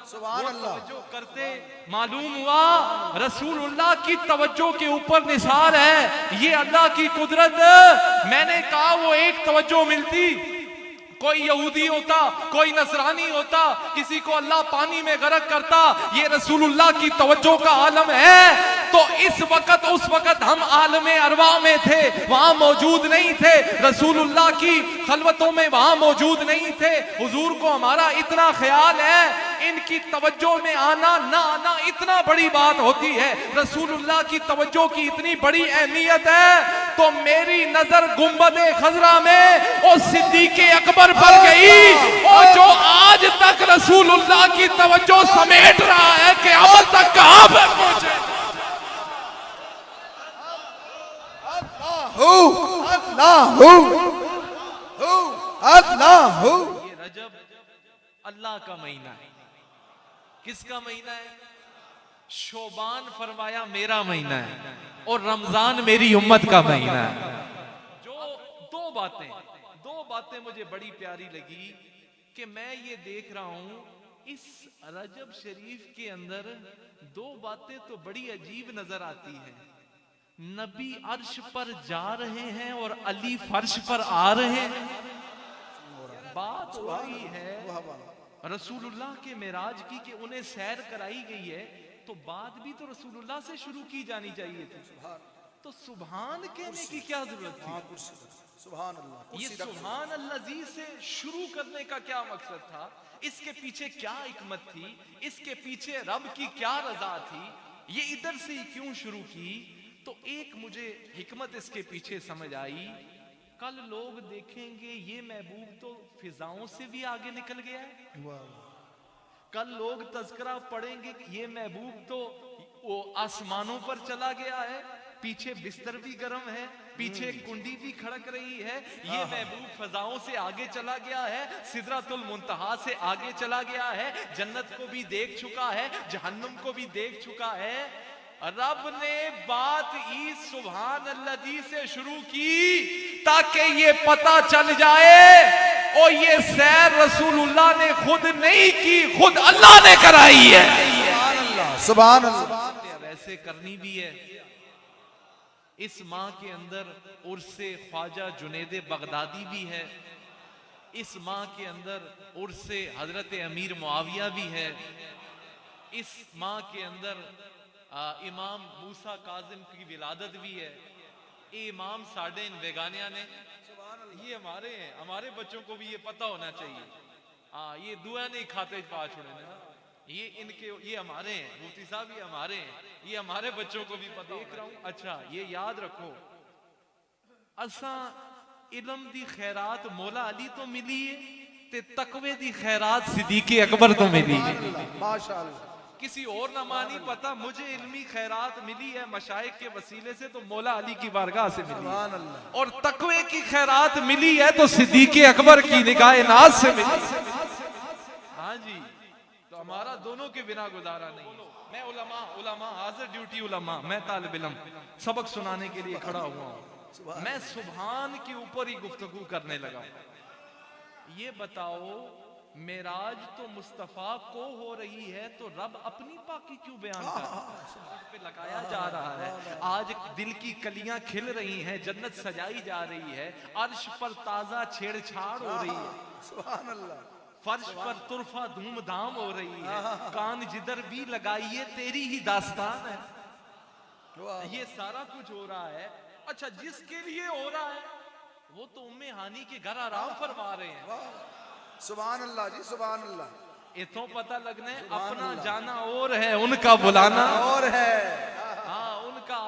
सुभान अल्लाह जो करते मालूम हुआ रसूलुल्लाह की तवज्जो के ऊपर निसार है ये अल्लाह की कुदरत। मैंने कहा वो एक तवज्जो मिलती, कोई यहूदी होता, कोई नसरानी होता, किसी को अल्लाह पानी में गर्क करता, ये रसूलुल्लाह की तवज्जो का आलम है। तो इस वक्त उस वक्त हम आलमे अरवा में थे, वहां मौजूद नहीं थे, रसूलुल्लाह की खलवतों में वहां मौजूद नहीं थे। हुजूर को हमारा इतना ख्याल है, इनकी तवज्जो में आना ना आना इतना बड़ी बात होती है, रसूलुल्लाह की तवज्जो की इतनी बड़ी अहमियत है। तो मेरी नजर गुंबदे खजरा में और सिद्दीक़े अकबर पर गई, और जो आज तक रसूलुल्लाह की तवज्जो समेट रहा है क़यामत तक कहां पर पहुंचे। ये रजब अल्लाह का महीना है। किसका महीना है? शोबान फरमाया मेरा महीना है, और रमजान मेरी उम्मत का महीना है। जो दो बातें मुझे बड़ी प्यारी लगी कि मैं ये देख रहा हूं इस रजब शरीफ के अंदर दो बातें तो बड़ी अजीब नजर आती है। नबी अर्श पर जा रहे हैं और अली फर्श पर आ रहे हैं। बात हो रही है रसूलुल्लाह के मेराज की कि उन्हें सैर कराई गई है, तो बात भी तो रसूलुल्लाह से शुरू की जानी चाहिए थी। तो सुभान कहने की क्या जरूरत थी? सुभान अल्लाह, ये सुभान अल्लाह जी से शुरू करने का क्या मकसद था? इसके पीछे क्या हिकमत थी? इसके पीछे रब की क्या रजा थी? ये इधर से ही क्यों शुरू की? तो एक मुझे हिकमत इसके पीछे समझ आई। कल लोग देखेंगे ये महबूब तो फिजाओं से भी आगे निकल गया है। कल लोग तज़किरा पढ़ेंगे ये महबूब तो वो आसमानों पर चला गया है, पीछे बिस्तर भी गर्म है, पीछे कुंडी भी खड़क रही है, ये महबूब फजाओं से आगे चला गया है, सिदरतुल मुंतहा से आगे चला गया है, जन्नत को भी देख चुका है, जहन्नुम को भी देख चुका है। रब ने बात ई सुभान अल्लाह जी से शुरू की ताकि ये पता चल जाए और ये सैर रसूलुल्लाह ने खुद नहीं की, खुद अल्लाह ने कराई है। सुभान अल्लाह। वैसे करनी भी है। इस माह के अंदर उर्से ख्वाजा जुनैद बगदादी भी है, इस माह के अंदर उर्से हजरत अमीर मुआविया भी है, इस माह के अंदर इमाम मूसा काजिम की विलादत भी है। ये इमाम साढ़े इन बेगानिया ने, ये हमारे हैं, हमारे बच्चों को भी ये पता होना चाहिए। हाँ, ये दुआ नहीं खाते पाँच उड़े ना, ये इनके ये हमारे हैं, मुफ्ती साहब ये हमारे हैं, ये हमारे बच्चों को भी पता। देख रहा हूं, अच्छा ये याद रखो, असा इल्म दी खैरात मौला अली तो मिली है, ते तकवे दी खैरात सिद्दीक़े अकबर तो मिली है। माशाअल्लाह। किसी और ना मानी पता, मुझे इल्मी खैरात मिली है मशाइख के वसीले से तो मौला अली की बारगाह से मिली है, और तकवे की खैरात मिली है तो सिद्दीक़े अकबर की निगाह नाज से मिली। हाँ जी, तो हमारा दोनों के बिना गुजारा नहीं। मैं उलमा हाजिर ड्यूटी उलमा, मैं तालिब इल्म सबक सुनाने के लिए खड़ा हुआ हूँ। मैं सुभान के ऊपर ही गुफ्तगू करने लगा। ये बताओ, मेराज तो मुस्तफा को हो रही है तो रब अपनी पाकी क्यों बयान कर रहा है? पे लगाया जा रहा है। आज दिल की कलियां खिल रही हैं, जन्नत सजाई जा रही है, अर्श पर ताजा छेड़छाड़ हो रही है, सुभान अल्लाह, फर्श पर तुरफा धूमधाम हो रही है, कान जिधर भी लगाइए तेरी ही दास्तान है। ये सारा कुछ हो रहा है। अच्छा, जिसके लिए हो रहा है वो तो उम्मे हानी के घर आराम फरमा रहे हैं। सुभान अल्लाह जी, सुभान अल्लाह। इतो पता लगने अपना जाना और है, उनका बुलाना और है। हाँ, उनका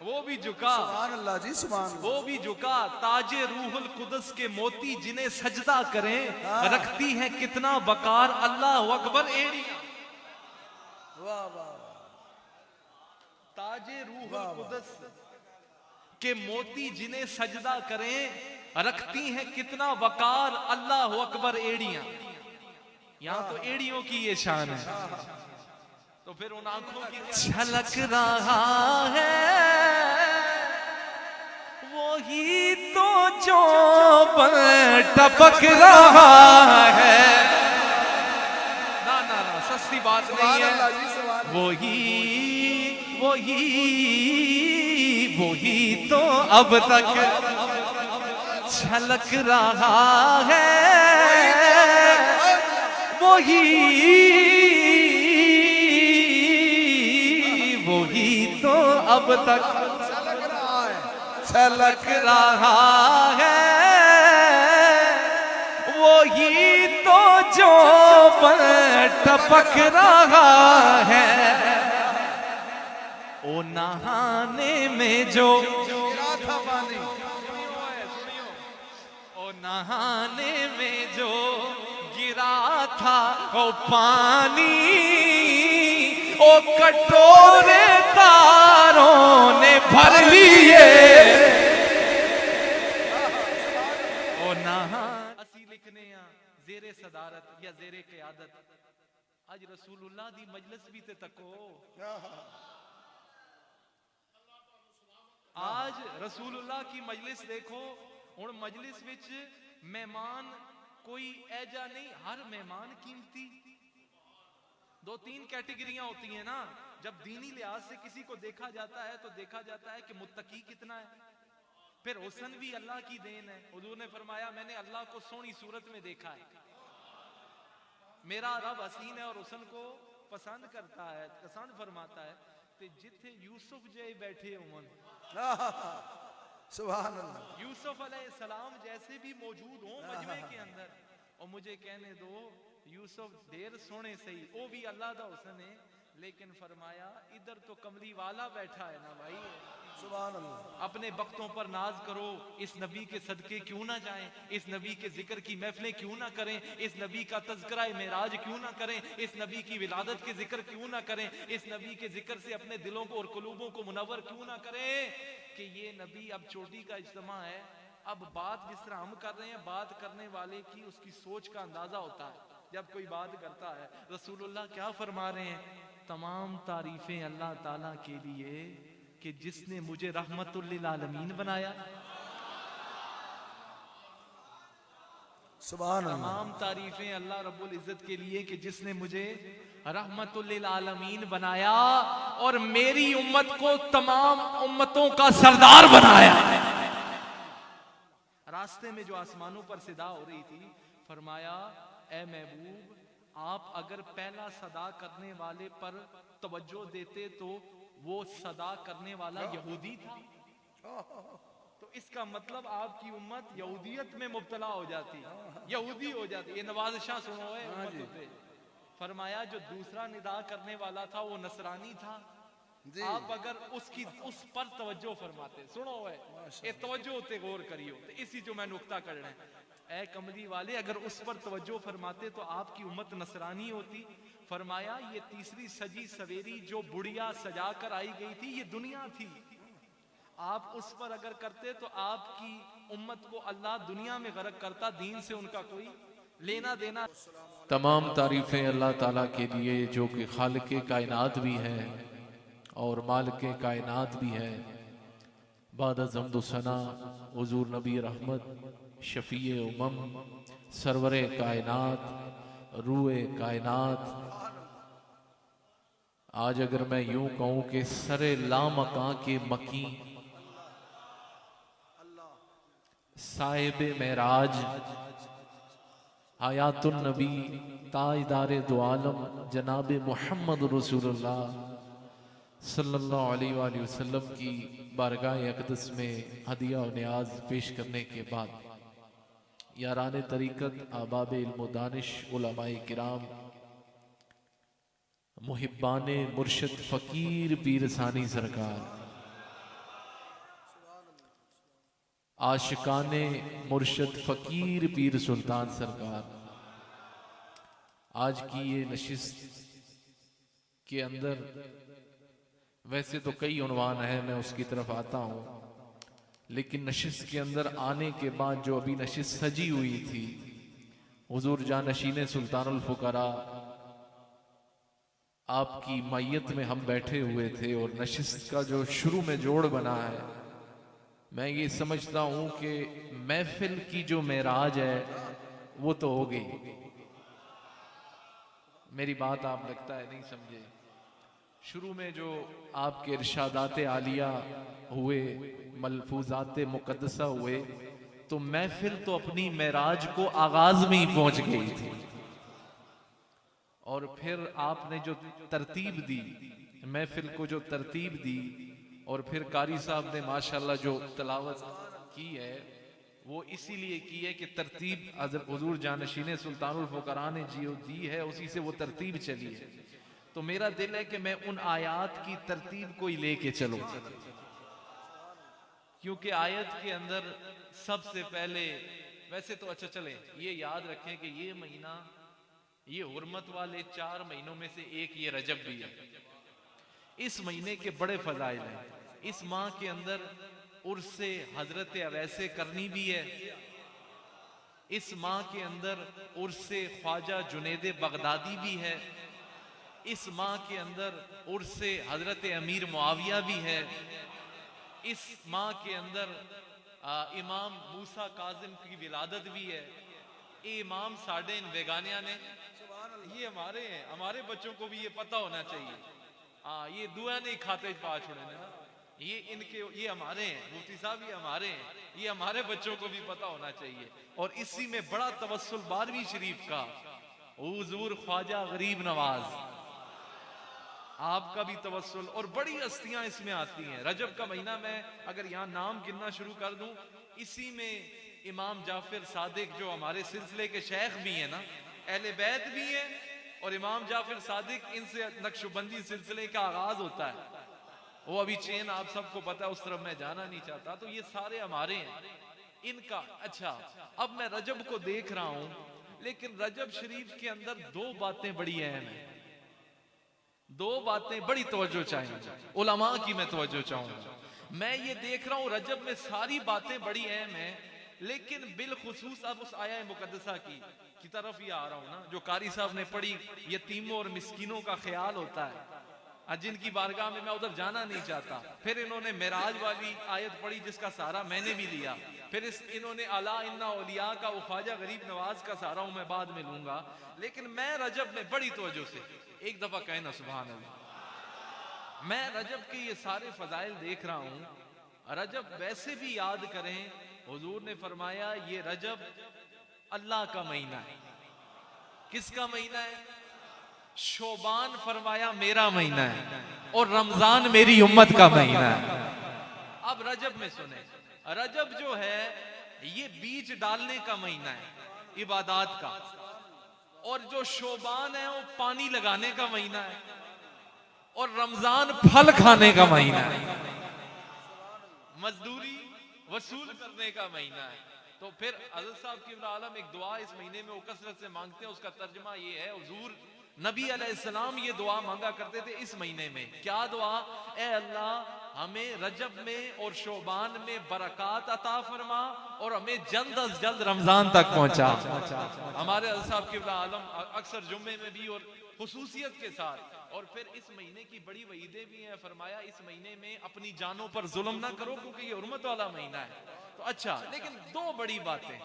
वो भी झुका। सुभान अल्लाह जी, सुभान अल्लाह। वो भी झुका। ताजे रूहुल कुदस के मोती जिन्हें सजदा करें, रखती है कितना बकार अल्लाह अकबर एड़ियां। वाह वाह। ताजे रूहुल कुदस के मोती जिन्हें सजदा करें, रखती हैं कितना वकार अल्लाह अकबर एड़ियां। यहाँ तो एड़ियों की ये शान है। तो फिर उन आंखों की झलक रहा है वो ही तो जो टपक रहा है, सी बात नहीं सुभान है। अल्लाह जी, सुभान अल्लाह। वही तो अब तक छलक रहा है, वही तो अब तक छलक रहा है, छलक रहा है, वही तो जो पर टपक रहा है। ओ नहाने में जो गिरा था पानी, ओ नहाने में जो गिरा था ओ पानी, ओ कटोरे तारों ने भर लिए। ओ नहा असी लिखने जेरे सदारत या जेरे क़यादत अज रसूलुल्लाह दी मजलिस भी ते तको। आज रसूलुल्लाह की मजलिस देखो, हुण मजलिस विच मेहमान कोई ऐजा नहीं, हर मेहमान कीमती। दो तीन कैटेगरियां होती हैं ना, जब दीनी लिहाज से किसी को देखा जाता है तो देखा जाता है कि मुत्तकी कितना है, फिर हुस्न भी अल्लाह की देन है। हुजूर ने फरमाया मैंने अल्लाह को सोहनी सूरत में देखा है, मेरा रब हसीन है और हुस्न को पसंद करता है, पसंद फरमाता है। ते जिथे यूसुफ जे बैठे होवन, सुभान अल्लाह, यूसुफ अलैहिस्सलाम जैसे भी मौजूद हो मजमे के अंदर, और मुझे कहने दो यूसुफ ढेर सोने सही, वो भी अल्लाह दा हुस्न है, लेकिन फरमाया इधर तो कमली वाला बैठा है ना भाई। सुभान अल्लाह। अपने वक्तों पर नाज करो, इस नबी के सदके क्यों ना जाएं, इस नबी के जिक्र की महफिलें क्यों ना करें, इस नबी का तज़किरा मेराज क्यों ना करें, इस नबी की विलादत के जिक्र क्यों ना करें, इस नबी के जिक्र से अपने दिलों को और कुलूबों को मुनव्वर क्यों ना करें कि ये नबी अब चोटी का इज्तिमा है। अब बात जिस तरह हम कर रहे हैं, बात करने वाले की उसकी सोच का अंदाजा होता है जब कोई बात करता है। रसूलुल्लाह क्या फरमा रहे हैं, तमाम तारीफें अल्लाह ताला के लिए कि जिसने मुझे रहमतुल लिल आलमीन बनाया। सुभान अल्लाह। तमाम तारीफें अल्लाह रब्बुल इज्जत के लिए कि जिसने मुझे रहमतुल लिल आलमीन बनाया और मेरी उम्मत को तमाम उम्मतों का सरदार बनाया। रास्ते में जो आसमानों पर सदा हो रही थी, फरमाया ए महबूब आप अगर पहला सदा करने वाले पर तवज्जो देते तो वो सदा करने वाला यहूदी था, तो इसका मतलब आपकी उम्मत यहूदियत में मुब्तला हो जाती, यहूदी हो जाती। ये नवाज शाह सुनो है उम्मतों पे। फरमाया जो दूसरा निदा करने वाला था वो नसरानी था, आप अगर उसकी उस पर तवज्जो फरमाते, सुनो है ये तवज्जो होते गौर करियो, तो इसी जो मैं नुक्ता कर रहे हैं, ए कमली वाले अगर उस पर तवज्जो फरमाते तो आपकी उम्मत नसरानी होती। फरमाया ये तीसरी सजी सवेरी जो बुढ़िया सजा कर आई गई थी ये दुनिया थी, आप उस पर अगर करते तो आपकी उम्मत को अल्लाह दुनिया में गर्क करता, दीन से उनका कोई लेना देना। तमाम तारीफ़ें अल्लाह ताला के लिए जो कि खालिक़े कायनात भी है और मालिके कायनात भी है। बाद ज़म्दु सना हुज़ूर नबी रहमत शफ़ीए उमम सरवरे कायनात रूए कायनात। आज अगर मैं यूं कहूं कि सरे लामकां के मकी साहिब मेराज आयातुन नबी ताजदारे दो आलम जनाब मुहम्मद रसूलुल्लाह सल्लल्लाहु अलैहि वसल्लम की बारगाह अक़दस में हदिया और न्याज पेश करने के बाद यारान तरीक़त अहबाब इल्म व दानिश उलमाए किराम मुहिब्बाने मुर्शिद फ़कीर पीर सानी सरकार आशिकाने मुर्शिद फ़कीर पीर सुल्तान सरकार, आज की ये नशिस्त के अंदर वैसे तो कई उन्वान है, मैं उसकी तरफ आता हूँ, लेकिन नशिस्त के अंदर आने के बाद जो अभी नशिस्त सजी हुई थी, हुजूर जानशीने सुल्तानुल फुकरा आपकी मैयत में हम बैठे हुए थे और नशिस्त का जो शुरू में जोड़ बना है, मैं ये समझता हूं कि महफिल की जो मेराज है वो तो हो गई। मेरी बात आप लगता है नहीं समझे। शुरू में जो आपके इरशादात आलिया हुए, मलफूजात मुकद्दसा हुए, तो महफिल तो अपनी मेराज को आगाज में ही पहुंच गई थी। और फिर आपने जो तरतीब दी, महफिल को जो तरतीब दी, और फिर कारी साहब ने माशाल्लाह जो तलावत की है वो इसीलिए की है कि तरतीब हुजूर जानशीन सुल्तानुल फुकरा ने जो दी है उसी से वो तरतीब चली है। तो मेरा दिल है कि मैं उन आयात की तरतीब को ही लेके चलूं, क्योंकि आयत के अंदर सबसे पहले, वैसे तो अच्छा चले ये याद रखें कि ये महीना, ये हुर्मत वाले 4 महीनों में से एक ये रजब भी है। इस महीने के बड़े फजाइल हैं। इस माह के अंदर उर्से हजरत अवैसे करनी भी है। इस माह के अंदर उर्से ख्वाजा जुनैद बगदादी भी है। इस माह के अंदर उर्से हजरत अमीर मुआविया भी है। इस माह के अंदर इमाम मूसा काजिम की विलादत भी है। ये इमाम साढ़े इन बेगानिया ने, ये हमारे हैं, हमारे बच्चों को भी ये पता होना चाहिए। हाँ, ये दुआ नहीं खाते पा छोड़े ना, ये इनके, ये हमारे हैं, मुफ्ती साहब ये हमारे हैं, ये हमारे बच्चों को भी पता होना चाहिए। और इसी में बड़ा तवस्सुल 12वीं शरीफ का, हुजूर ख्वाजा गरीब नवाज, आपका भी तवस्सुल, और बड़ी हस्तियां इसमें आती हैं। रजब का महीना मैं अगर यहाँ नाम गिनना शुरू कर दूं, इसी में इमाम जाफर सादिक जो हमारे सिलसिले के शेख भी हैं ना, अहले बैत भी हैं, और इमाम जाफर सादिक, इनसे नक्शबंदी सिलसिले का आगाज होता है। वो अभी चेन आप सबको पता है, उस तरफ मैं जाना नहीं चाहता। तो ये सारे हमारे हैं इनका। अच्छा, अब मैं रजब को देख रहा हूं, लेकिन रजब शरीफ के अंदर 2 बातें बड़ी अहम हैं। 2 बातें बड़ी तवज्जो चाहिए, उलमा की मैं तवज्जो चाहूंगा। मैं ये देख रहा हूं रजब में सारी बातें बड़ी अहम हैं, लेकिन बिलखुसूस अब उस आया मुकद्दसा की तरफ ही आ रहा हूं ना, जो कारी साहब ने पढ़ी, यतीमों और मिस्कीनों का ख्याल होता है, जिनकी बारगाह में मैं उधर जाना नहीं चाहता। फिर इन्होंने मेराज वाली आयत पढ़ी जिसका सहारा मैंने भी लिया। फिर इन्होंने अला इन्ना औलिया का, वो ख्वाजा गरीब नवाज का सहारा हूं, मैं बाद में लूंगा। लेकिन मैं रजब में बड़ी तवज्जो से, एक दफा कहना सुभान अल्लाह, मैं रजब के ये सारे फजाइल देख रहा हूं। रजब वैसे भी याद करें, हुजूर ने फरमाया ये रजब अल्लाह का महीना है। किसका महीना है? शोबान फरमाया मेरा महीना है, और रमजान मेरी उम्मत का महीना है। अब रजब में सुने, रजब जो है ये बीज डालने का महीना है इबादत का, और जो शोबान है वो पानी लगाने का महीना है, और रमजान फल खाने का महीना है, मजदूरी वसूल करने का महीना है। तो फिर हज़रत साहब की आलम एक दुआ इस महीने में वो कसरत से मांगते हैं, उसका तर्जुमा ये है, हुजूर नबी अलैहिस्सलाम ये दुआ मांगा करते थे इस महीने में। क्या दुआ? ए अल्लाह हमें रजब में और शोबान में बरकत अता फरमा, और हमें जल्द अज जल्द रमजान तक पहुंचा। हमारे हज़रत साहब की आलम अक्सर जुम्मे में भी और खुसूसियत के साथ। और फिर इस महीने की बड़ी वईदें भी हैं। फरमाया इस महीने में अपनी जानों पर जुल्म ना करो, क्योंकि ये हुर्मत वाला महीना है। तो अच्छा, लेकिन 2 बड़ी बातें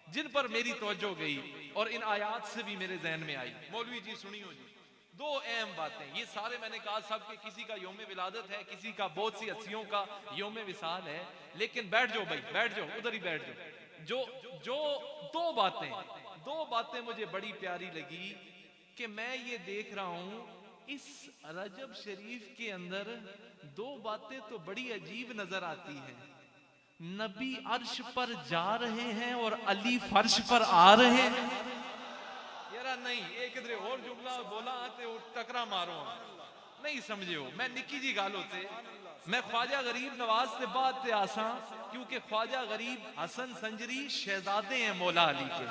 जिन पर मेरी तवज्जो गई और इन आयात से भी मेरे जहन में आई, मौलवी जी सुनियो जी, 2 अहम बातें। ये सारे मैंने कहा सब के, किसी का यौम विलादत है, किसी का बहुत सी हस्तियों का यौम विसाल है, लेकिन बैठ जाओ भाई, बैठ जाओ, उधर ही बैठ जाओ। जो 2 बातें मुझे बड़ी प्यारी लगी कि मैं ये देख रहा हूं इस रजब शरीफ के अंदर 2 बातें तो बड़ी अजीब नजर आती है। नबी अर्श पर जा रहे हैं और अली फर्श पर आ रहे हैं। यार नहीं, एक और जुमला बोला ते टकरा मारो, नहीं समझे हो। मैं निकी जी गाल होते, मैं ख्वाजा गरीब नवाज से बात ते आसा, क्योंकि ख्वाजा गरीब हसन संजरी शहजादे हैं मौला अली के।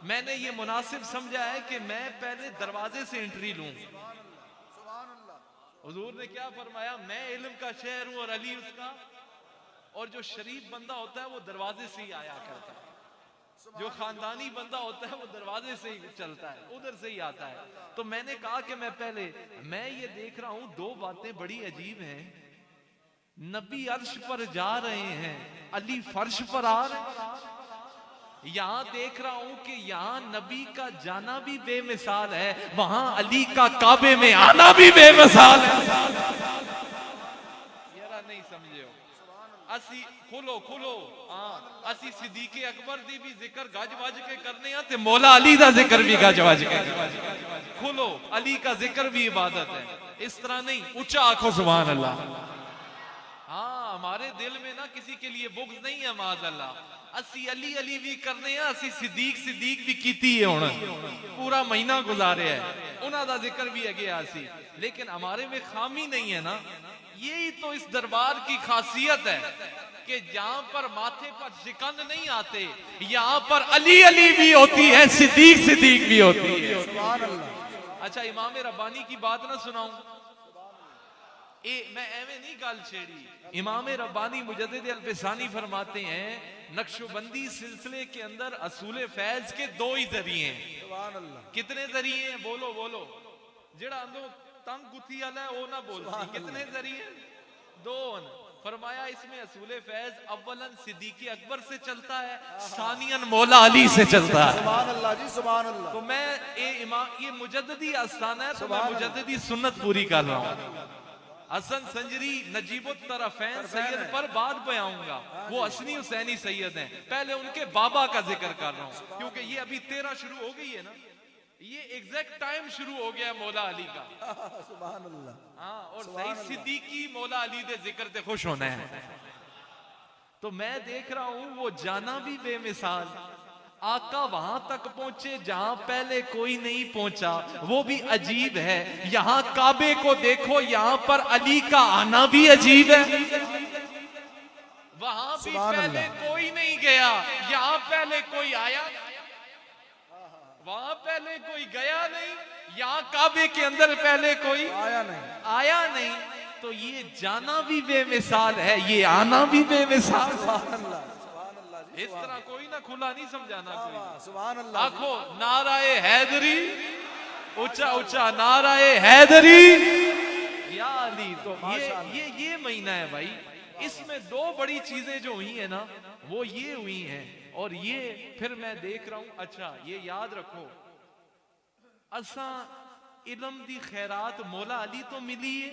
मैंने ये मुनासिब समझा है कि मैं पहले दरवाजे से एंट्री लूं। हुजूर ने क्या फरमाया? मैं इल्म का शहर हूं और अली उसका। और जो शरीफ बंदा होता है वो दरवाजे से ही आया करता है, जो खानदानी बंदा होता है वो दरवाजे से ही चलता है, उधर से ही आता है। तो मैंने कहा कि मैं ये देख रहा हूं 2 बातें बड़ी अजीब हैं। नबी अर्श पर जा रहे हैं, अली फर्श पर आ रहे हैं। यहां देख रहा हूं कि यहां नबी का जाना भी बेमिसाल है, वहां अली का काबे में आना भी बेमिसाल है। यारा नहीं समझे हो? असी खुलो खुलो हां, असी सिद्दीक़ अकबर दी भी जिक्र गज वज के करने हैं ते मौला अली दा जिक्र भी गज वज के खुलो। अली का जिक्र भी इबादत है, इस तरह नहीं। ऊंचा आंखों सुभान अल्लाह। हाँ, हमारे दिल में ना किसी के लिए बुग़्ज़ नहीं है माज़अल्लाह। असी अली अली भी करने हैं, असी सिद्दीक सिद्दीक भी कीती है, हुण पूरा महीना गुजारे है, उन्हां दा जिक्र भी है असी। लेकिन हमारे में खामी नहीं है ना। यही तो इस दरबार की खासियत है कि जहां पर माथे पर शिकन नहीं आते, यहाँ पर अली अली भी होती है, सिद्दीक सिद्दीक भी होती है। सुभान अल्लाह। अच्छा, इमाम रब्बानी की बात ना सुनाऊं? मैं एवं नहीं गल छेड़ी। इमाम रब्बानी मुजद्दिद अल-फ़िसानी फरमाते हैं, नक्शबंदी सिलसिले के अंदर असूल फैज के दो ही जरिए हैं। सुभान अल्लाह। कितने जरिए हैं? बोलो बोलो। जेड़ा अंदर तंग गुथी वाला है वो ना बोलती। कितने जरिए? दो। फरमाया इसमें असूल फैज अव्वलन सिद्दीक़ अकबर से चलता है, सानियन मौला अली से चलता है। सुभान अल्लाह जी, सुभान अल्लाह। तो मैं ये मुजद्दिदी आस्थाना है, तो मैं मुजद्दिदी सुन्नत पूरी कर रहा हूँ। हसन संजरी नजीबुत तरफ़ैन सैयद पर बाद पे आऊंगा, वो हसनी हुसैनी सैयद हैं। पहले उनके बाबा का जिक्र कर रहा हूँ, क्योंकि ये अभी 13 शुरू हो गई है ना, ये एग्जैक्ट टाइम शुरू हो गया मौला अली का। सुभान अल्लाह। हाँ, और सही सिद्दीकी मौला अली दे जिक्र ते खुश होना है। तो मैं देख रहा हूँ वो जाना भी बेमिसाल, आका वहां तक पहुंचे जहां पहले कोई नहीं पहुंचा, वो भी अजीब है। यहाँ काबे को देखो, यहाँ पर अली का आना भी अजीब है। वहां भी पहले कोई नहीं गया, यहाँ पहले कोई आया। वहां पहले कोई गया नहीं, यहाँ काबे के अंदर पहले कोई आया नहीं। तो ये जाना भी बेमिसाल है, ये आना भी बेमिसाल। इस तरह कोई ना खुला नहीं समझाना कोई। सुभान अल्लाह। आखो नाराए हैदरी, ऊंचा ऊंचा नाराए हैदरी या अली। तो ये महीना है भाई, इसमें दो बड़ी चीजें जो हुई है ना, वो ये हुई हैं। और ये फिर मैं देख रहा हूं, अच्छा ये याद रखो, असा इल्म दी खैरात मौला अली तो मिली है,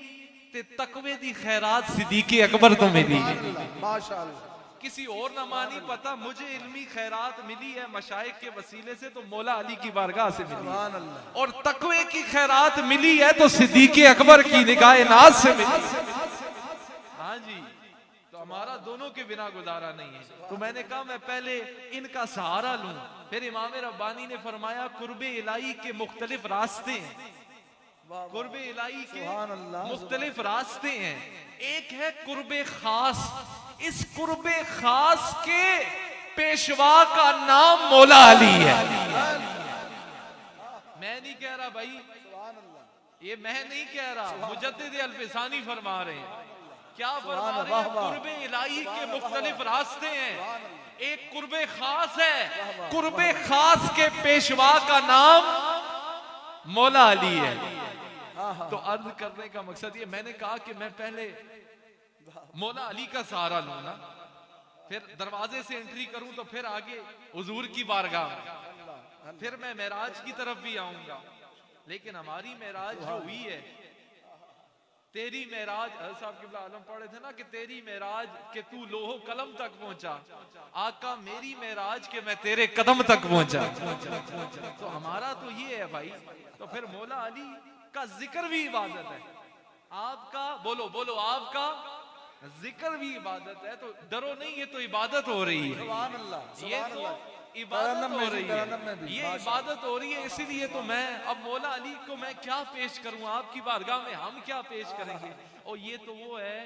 ते तकवे दी खैरात सिद्दीक़ अकबर तो मिली है। माशाअल्लाह। किसी और ना मानी पता, मुझे इल्मी खैरात मिली है मशाइख के वसीले से, तो मौला अली की बारगाह से मिली है। और तकवे की खैरात मिली है तो सिद्दीक़ अकबर की निगाह नाज से मिली। हाँ जी, तो हमारा दोनों के बिना गुजारा नहीं है। तो मैंने कहा मैं पहले इनका सहारा लूं। फिर इमाम रब्बानी ने फरमाया कुर्बे इलाही के मुख्तलिफ रास्ते हैं, कुर्बे इलाही के मुख्तलिफ रास्ते हैं। एक है कुर्बे खास, इस कुर्बे खास के पेशवा का नाम मौला अली है। मैं नहीं कह रहा भाई, ये मैं नहीं कह रहा, मुजद्दिद अल-फ़िसानी फरमा रहे हैं। क्या फरमा रहे हैं? कुर्बे इलाही के मुख्तलिफ रास्ते हैं, एक कुर्बे खास है, कुर्बे खास के पेशवा का नाम मौला अली है। तो अर्ज करने का मकसद ये, मैंने कहा कि मैं पहले मौला अली का सहारा लूं ना, फिर दरवाजे से एंट्री करूं तो फिर आगे हुजूर की बारगाह, फिर मैं मेराज की तरफ भी आऊंगा। लेकिन हमारी मेराज जो हुई है, तेरी मेराज साहब क़िबला आलम पढ़े थे ना कि तेरी मेराज के तू लोहो कलम तक पहुंचा, आका मेरी मेराज के मैं तेरे कदम तक पहुंचा। तो हमारा तो ये है भाई। तो फिर मौला अली का जिक्र भी इबादत है, आपका बोलो बोलो आपका जिक्र भी इबादत है। तो डरो नहीं, ये तो इबादत हो रही है, ये तो इबादत हो रही है, ये इबादत हो रही है। इसीलिए तो मैं अब मौला अली को मैं क्या पेश करूं आपकी बारगाह में, हम क्या पेश करेंगे। और ये तो वो है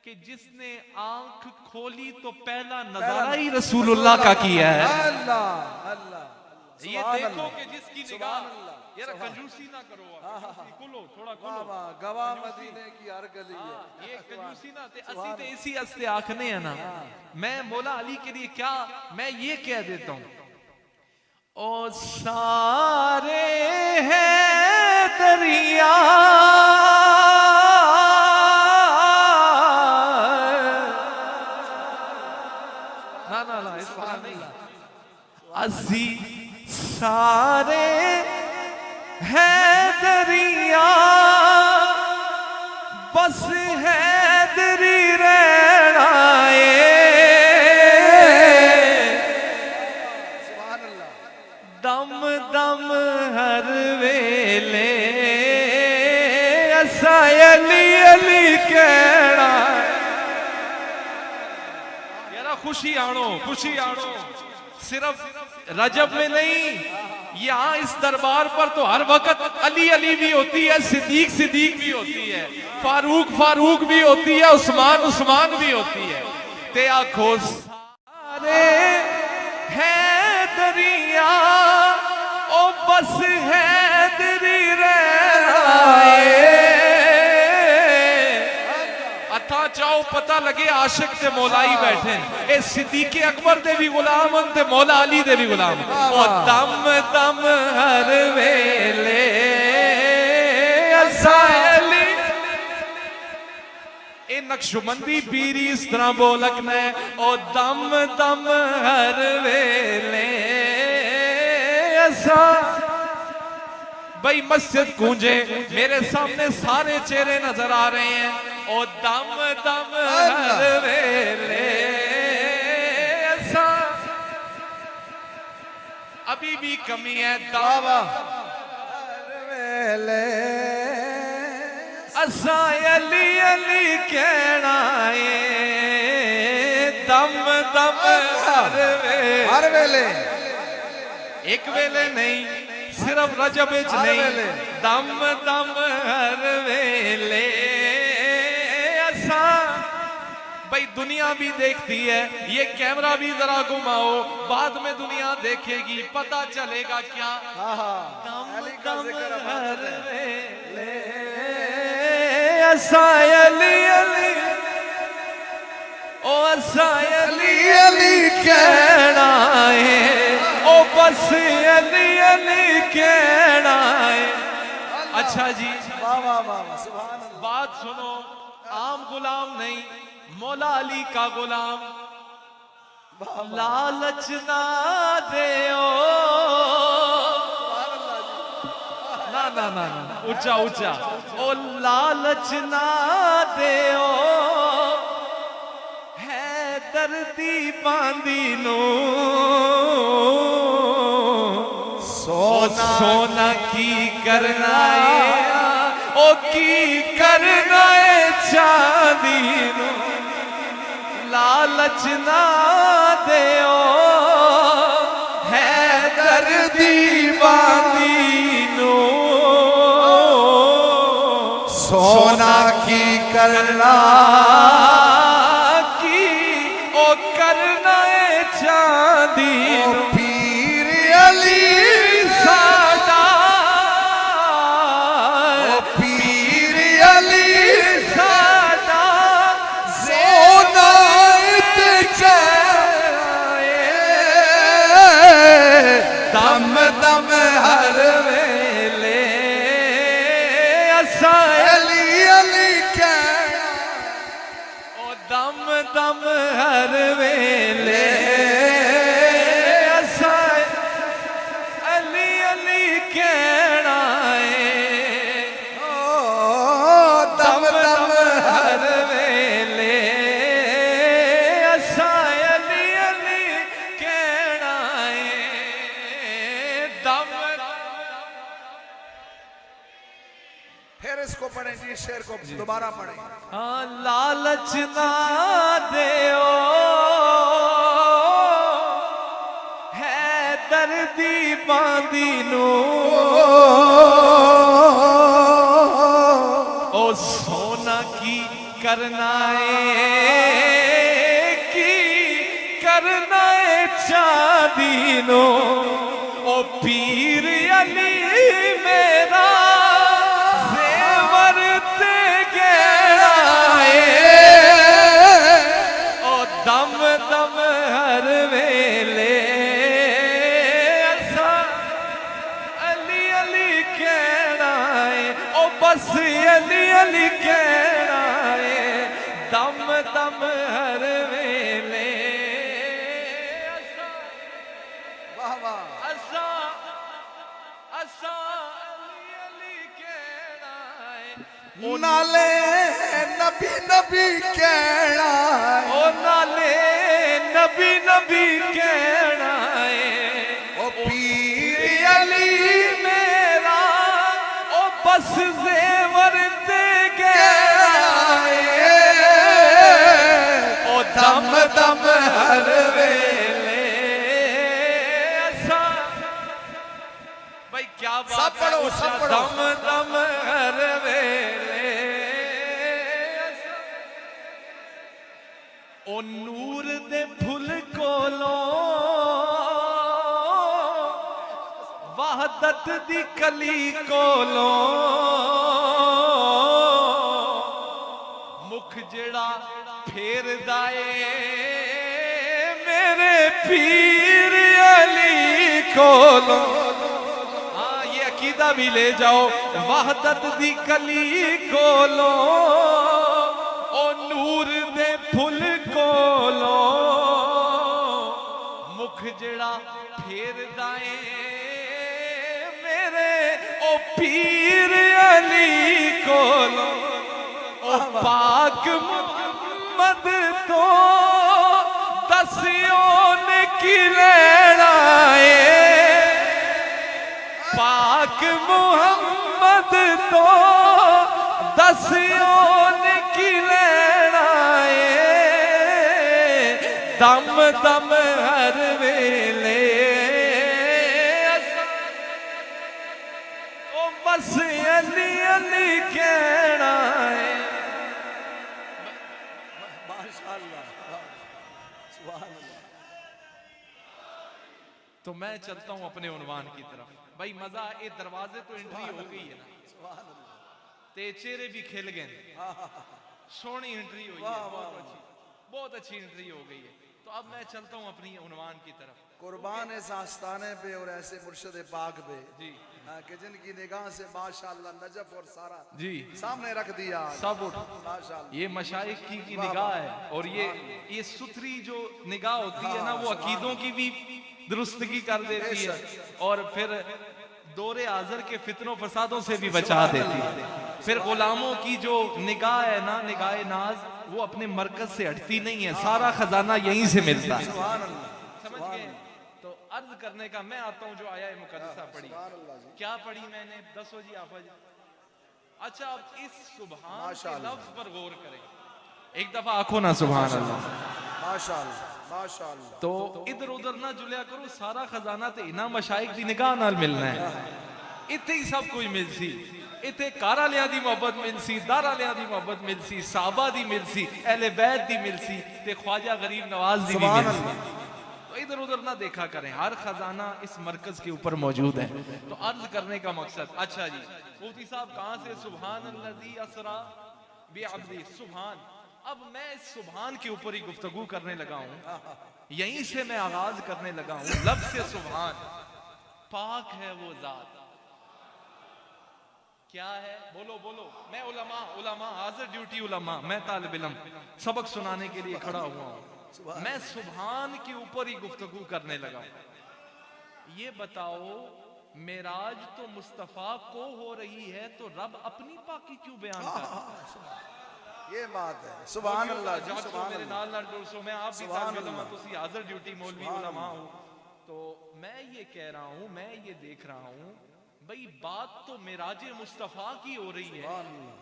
कि जिसने आंख खोली तो पहला नजारा ही रसूलुल्लाह का किया है। ये देखो कि जिसकी निगाह, यार कंजूसी ना करो, खुलो थोड़ा खुलो, गवाह मदीने की हर गली है। ये कंजूसी ना ते असी ते इसी हस्ते आखने है ना। मैं मौला अली के लिए क्या मैं ये कह देता हूं, ओ सारे हैं दरिया ना ना ना, इस तरह नहीं, सारे हैदरिया बस हैदरी रहना सुभान अल्लाह। दम दम हर वेले असा अली अली कहना। यारा खुशी आनो, खुशी आनो। सिर्फ रजब में नहीं, यहाँ इस दरबार पर तो हर वक्त अली अली भी होती है, सिद्दीक सिद्दीक भी होती है, फारूक फारूक भी होती है, उस्मान उस्मान भी होती है। ते आखो सारे हैदरिया ओ बस हैदरी रहना। अथा चाहो पता लगे आशिक ते मौला ही बैठे। ए सिद्दीक अकबर दे भी गुलाम ते मौला अली दे भी गुलाम। ओ दम दम हर वेले असा अली। ए नक्शबंदी पीरी इस तरह बोलकना है। ओ दम दम हर वेले असा। भाई मस्जिद गूंजे, मेरे सामने सारे चेहरे नजर आ रहे हैं। ओ दम दम हर वेले असा। अभी भी कमी है। दम हर वेले असा अली अली कहना है। दम दम हर वेले एक वेले नहीं, सिर्फ रजब विच नहीं, दम दम हर वेले असा। भाई दुनिया भी देखती है, ये कैमरा भी जरा घुमाओ, बाद में दुनिया देखेगी, पता चलेगा क्या। दम दम हर वेले असा अली अली। ओ असा अली अली कहना है। ओ बस अली अली कहना है। अच्छा जी, वाह वाह वाह सुभान अल्लाह। बात सुनो, आम गुलाम नहीं, मौला अली का गुलाम। लालच ना देओ, ना ना ना ना, ऊंचा ऊंचा। ओ लालच ना देओ है दर्दी बांदी नो। सोना की करना है, ओ की करना है चांदी नो। लालच ना देओ है दर्दी बांदी नो। सोना की करना की ओ करना है चांदी नो। पीर अली साडा पीर अली साडा सोना दम दम हर वेले असा अली अली कहना। ओ दम दम हर वेले असा अली अली कहना है। ओ दम दम हर वेले असा अली अली कहना है। दम फिर इसको पढ़ें जी, शेर को दोबारा पढ़ें। हाँ, लालच ना देओ है दर्दी बांदी नो। ओ सोना की करना है, की करना है चांदी नो। ओ पीर अली मेरा जेवर ते गहना है। ओ दम दम हर वेले असा अली अली कहना है। ओ बस अली अली कहना है। दम दम हर वेले वाह वाह असा नाले नबी नबी कहना ओ नाले नबी नबी कहना है ओ पीर अली मेरा ओ बस जेवर ते गया ओ दम दम हर वेले असा भाई क्या बात सब पढ़ो, है, सब पढ़ो। दम दम हर वेले ओ नूर दे फुल कोलो वहदत दी कली कोलो मुख जेड़ा फेरदा ए मेरे पीर अली कोलो। हाँ ये अकीदा भी ले जाओ, वहदत दी कली कोलो ओ नूर दे फुल कोलो मुख जेड़ा फेरदा ए मेरे ओ पीर अली कोलो ओ पाक मुहम्मद तो दसियो ने की लेना ए पाक मुहम्मद तो दसियो ने की लेना ए दम दम हर वेले ओ बस अली अली कहना है। माशाअल्लाह सुभान अल्लाह। तो मैं चलता हूं अपने उन्वान की तरफ। भाई मजा, ये दरवाजे तो एंट्री हो गई है ना, सुभान अल्लाह। ते चेहरे भी खिल गए, सोहनी एंट्री हुई है, बहुत अच्छी एंट्री हो गई है। तो अब मैं चलता हूं अपनी उन्वान की तरफ। कुर्बान इस आस्ताने पे और ऐसे मुर्शिद पाक पे जी हाँ, कि जिनकी निगाह से माशाअल्लाह नजफ और सारा जी सामने रख दिया सब उठ। माशाअल्लाह। ये मशाइख की निगाह है, और ये सुथरी जो निगाह होती है ना, वो अकीदों की भी दुरुस्तगी कर देती है, और फिर दौरे हाज़िर के फितनों फसादों से भी बचा देती है। फिर गुलामों की जो निगाह है ना, निगाह नाज, वो अपने मरकज से हटती नहीं है, सारा खजाना यहीं से मिलता है। सुभान अल्लाह समझ गए? तो अर्ज करने का मैं आता हूँ, जो आया है मुकद्दसा पढ़ी, सुभान अल्लाह जी। क्या पढ़ी मैंने, दसो जी आप जी। अच्छा, अब इस सुभान के माशाअल्लाह। लफ्ज पर गौर करें, एक दफा आंखों ना सुभान अल्लाह। माशाअल्लाह माशाअल्लाह। तो इधर उधर ना जुलिया करो, सारा खजाना ते इना मशाइख दी निगाह नाल मिलना है। इत्थे ही सब कुछ मिल सी, इत्थे कार वालियां दी मोहब्बत मिल सी, दार वालियां दी मोहब्बत मिल सी, साहबा दी मिल सी, अहले बैत दी मिल सी, ते ख्वाजा गरीब नवाज दी भी सुभान मिल सी। अल्लाह। तो इधर उधर ना देखा करें, हर खजाना इस मरकज के ऊपर मौजूद है। तो अर्ज करने का मकसद, अच्छा जी मुफ्ती साहब कहां से, सुभान अल्लज़ी असरा बिअब्दी, सुभान। अब मैं इस सुभान के ऊपर ही गुफ्तगू करने लगा हूं, यहीं से मैं आगाज करने लगा हूं। लफ्ज़ से सुभान, पाक है वो जात, क्या है, बोलो बोलो। मैं उलमा उलमा हाजिर ड्यूटी उलमा, मैं तालिब इल्म सबक सुनाने के लिए खड़ा हुआ हूं। मैं सुभान के ऊपर ही गुफ्तगू करने लगा हूं। ये बताओ, मेराज तो मुस्तफा को हो रही है, तो रब अपनी पाकी क्यों बयान कर रहा है? ये बात है। सुभान अल्लाह जी, जागो सुभान मेरे अल्लाह। नाल नाल दोस्तों, मैं आप भी सुभान तालिब इल्म, अल्लाह। तुसी हाजिर ड्यूटी मौलवी उलमा हूं। तो मैं ये कह रहा हूं, मैं ये देख रहा हूं, भाई बात तो मेराज मुस्तफा की हो रही है,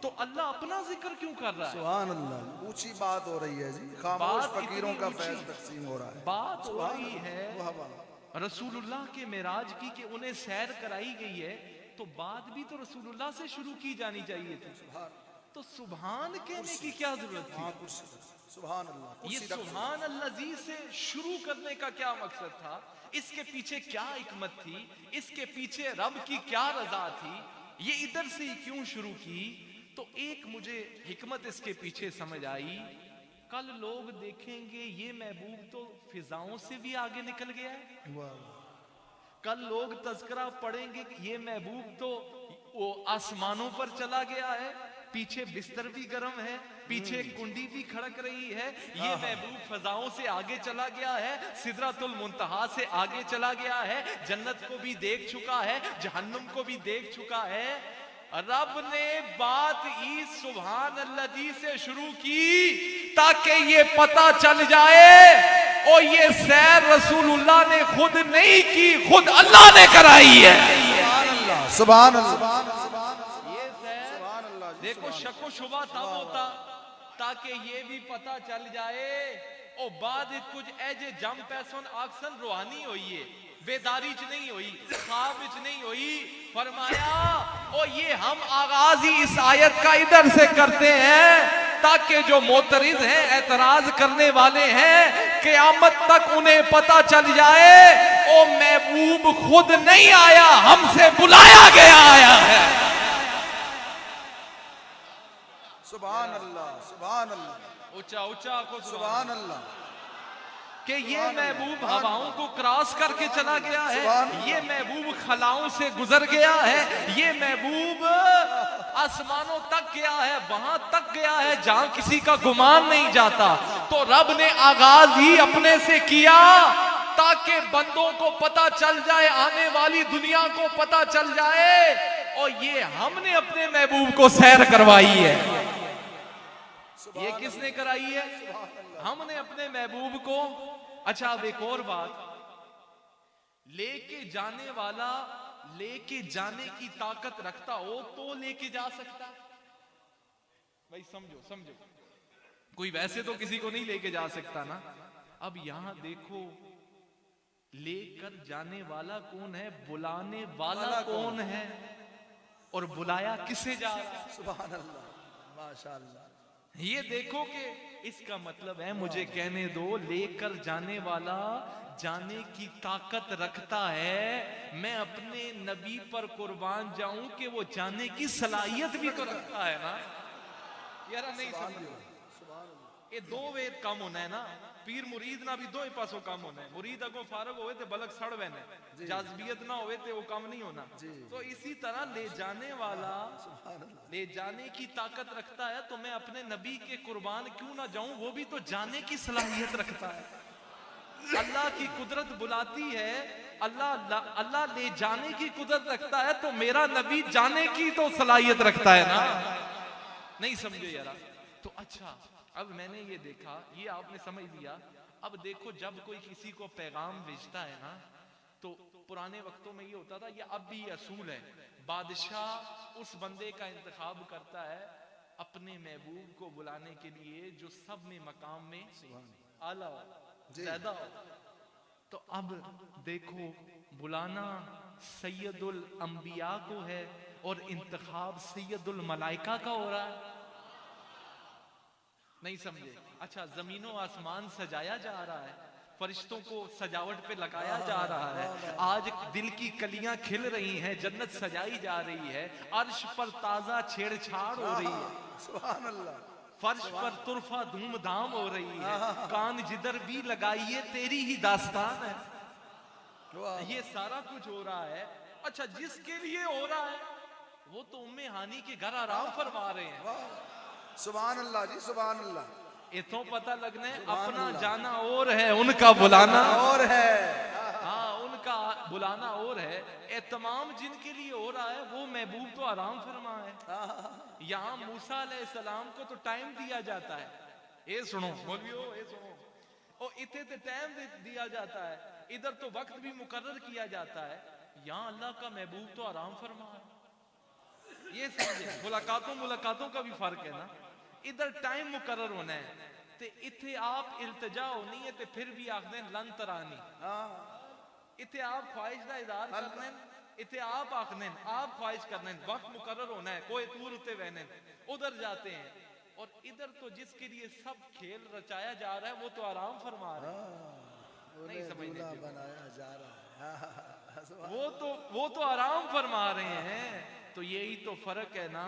तो अल्लाह अपना जिक्र क्यों कर रहा है? सुभान अल्लाह। ऊंची बात हो रही है जी, खामोश बात फकीरों इतनी का ऊंची। फैज तकसीम हो रहा है। बात हो रही है वाह वाह। रसूलुल्लाह के मेराज की, कि उन्हें सैर कराई गई है, तो बात भी तो रसूलुल्लाह से शुरू की जानी चाहिए थी। तो सुभान कहने की क्या जरूरत थी? हाँ, कुर्सी। सुभान अल्लाह। ये कुर्सी रख। सुभान अल्लाजी से शुरू करने का क्या मकसद था? इसके पीछे क्या हिकमत थी? इसके पीछे रब की क्या रजा थी? ये इधर से ही क्यों शुरू की? तो एक मुझे हिकमत इसके पीछे समझ आई, कल लोग देखेंगे ये महबूब तो फिजाओं से भी आगे निकल गया है। वाह। कल लोग तज़किरा पढ़ेंगे कि ये महबूब तो वो आसमानों पर चला गया है, पीछे बिस्तर भी गर्म है, पीछे कुंडी भी खड़क रही है, ये महबूब फजाओं से आगे चला गया है, सिदरतुल मुंतहा से आगे चला गया है, जन्नत को भी देख चुका है, जहन्नुम को भी देख चुका है। रब ने बात ईद सुभान अल्लाह से शुरू की ताकि ये पता चल जाए और ये सैर रसूलुल्लाह ने खुद नहीं की, खुद अल्लाह ने कराई है। सुभान अल्लाह। ये सैर देखो शको शुबा तब होता ताकि ये भी पता चल जाए और बाद कुछ ऐजे जम पैसन आक्सन रूहानी होई है, बेदारी च नहीं हुई, ख्वाब च नहीं हुई। फरमाया ओ ये हम आगाज ही इस आयत का इधर से करते हैं ताकि जो मोतरिज हैं, एतराज करने वाले हैं, क़यामत तक उन्हें पता चल जाए ओ महबूब खुद नहीं आया, हमसे बुलाया गया आया है। सुभान अल्लाह, सुभान अल्लाह, ऊंचा ऊंचा को सुभान अल्लाह। कि ये महबूब हवाओं को क्रॉस करके चला गया है, ये महबूब खलाओं से गुजर गया है, ये महबूब आसमानों तक गया है, वहां तक गया है जहां किसी का गुमान नहीं जाता। तो रब ने आगाज ही अपने से किया ताकि बंदों को पता चल जाए, आने वाली दुनिया को पता चल जाए और ये हमने अपने महबूब को सैर करवाई है। ये किसने कराई है? हमने अपने महबूब को। अच्छा अब एक और बात, लेके जाने वाला लेके जाने की ताकत रखता हो तो लेके जा सकता। भाई समझो समझो, कोई वैसे तो किसी को नहीं लेके जा सकता ना। अब यहां देखो लेकर जाने वाला कौन है, बुलाने वाला कौन है और बुलाया किसे जा रहा है? सुभान अल्लाह, माशाअल्लाह। ये देखो कि इसका मतलब है, मुझे कहने दो, लेकर जाने वाला जाने की ताकत रखता है। मैं अपने नबी पर कुर्बान जाऊं कि वो जाने की सलाहियत भी तो रखता है ना यार। नहीं समझो, ये दो वेद कम होना है ना, पीर मुरीद ना भी दो ही पासों कम होना है। मुरीद अगो फारग होवे ते बलक सड़ बने, जाज़बियत ना होवे ते वो कम नहीं होना। तो इसी तरह ले जाने वाला ले जाने की ताकत रखता है, तो मैं अपने नबी के कुर्बान क्यों ना जाऊं, वो भी तो जाने की सलाहियत रखता है। अल्लाह की कुदरत बुलाती है, अल्लाह ले जाने की कुदरत रखता है, तो मेरा नबी जाने की तो सलाहियत रखता है ना। नहीं समझे यार? तो अच्छा अब मैंने ये देखा, ये आपने समझ लिया। अब देखो जब कोई किसी को पैगाम भेजता है ना, तो पुराने वक्तों में ये होता था, ये अब भी ये असूल है, बादशाह उस बंदे का इंतखाब करता है अपने महबूब को बुलाने के लिए जो सब में मकाम में आला हो, ज्यादा हो। तो अब देखो बुलाना सैयदुल अंबिया को है और इंतखाब सैयदुल मलाइका का हो रहा है। नहीं समझे? अच्छा जमीनों आसमान सजाया जा रहा है, फरिश्तों को सजावट पे लगाया जा रहा है, आज दिल की कलियां खिल रही हैं, जन्नत सजाई जा रही है, अर्श पर ताजा छेड़छाड़ हो रही है, सुभान अल्लाह, फर्श पर तुरफा धूमधाम हो रही है, कान जिधर भी लगाइए तेरी ही दास्तान है। ये सारा कुछ हो रहा है। अच्छा जिसके लिए हो रहा है वो तो उम्मे हानी के घर आराम फरमा रहे हैं। सुभान अल्लाह जी, सुभान अल्लाह। इतो पता लगने अपना जाना और है, उनका बुलाना और है। हाँ उनका बुलाना और है। ये तमाम जिनके लिए हो रहा है वो महबूब तो आराम फरमा है। यहाँ मूसा अलैहिस्सलाम को तो टाइम दिया जाता है, ये सुनो मौलवियो, ये सुनो, और इतने तो टाइम दिया जाता है, इधर तो वक्त भी मुकर्रर किया जाता है। यहाँ अल्लाह का महबूब तो आराम फरमा है। ये समझे, मुलाकातों का भी फर्क है ना। इधर टाइम मुकर्रर होना है, ते इथे आप इल्तिजा होनी है, ते फिर भी आखने लन तरानी, इथे आप ख्वाहिश का इजहार करने, इथे आप आखने आप ख्वाहिश करने, वक्त मुकर्रर होना है, कोई दूर उते बहने उधर जाते हैं। और इधर तो जिसके लिए सब खेल रचाया जा रहा है वो तो आराम फरमा रहा है। नहीं समझने बनाया जा रहा है, वो तो आराम फरमा रहे हैं। तो यही तो फर्क है ना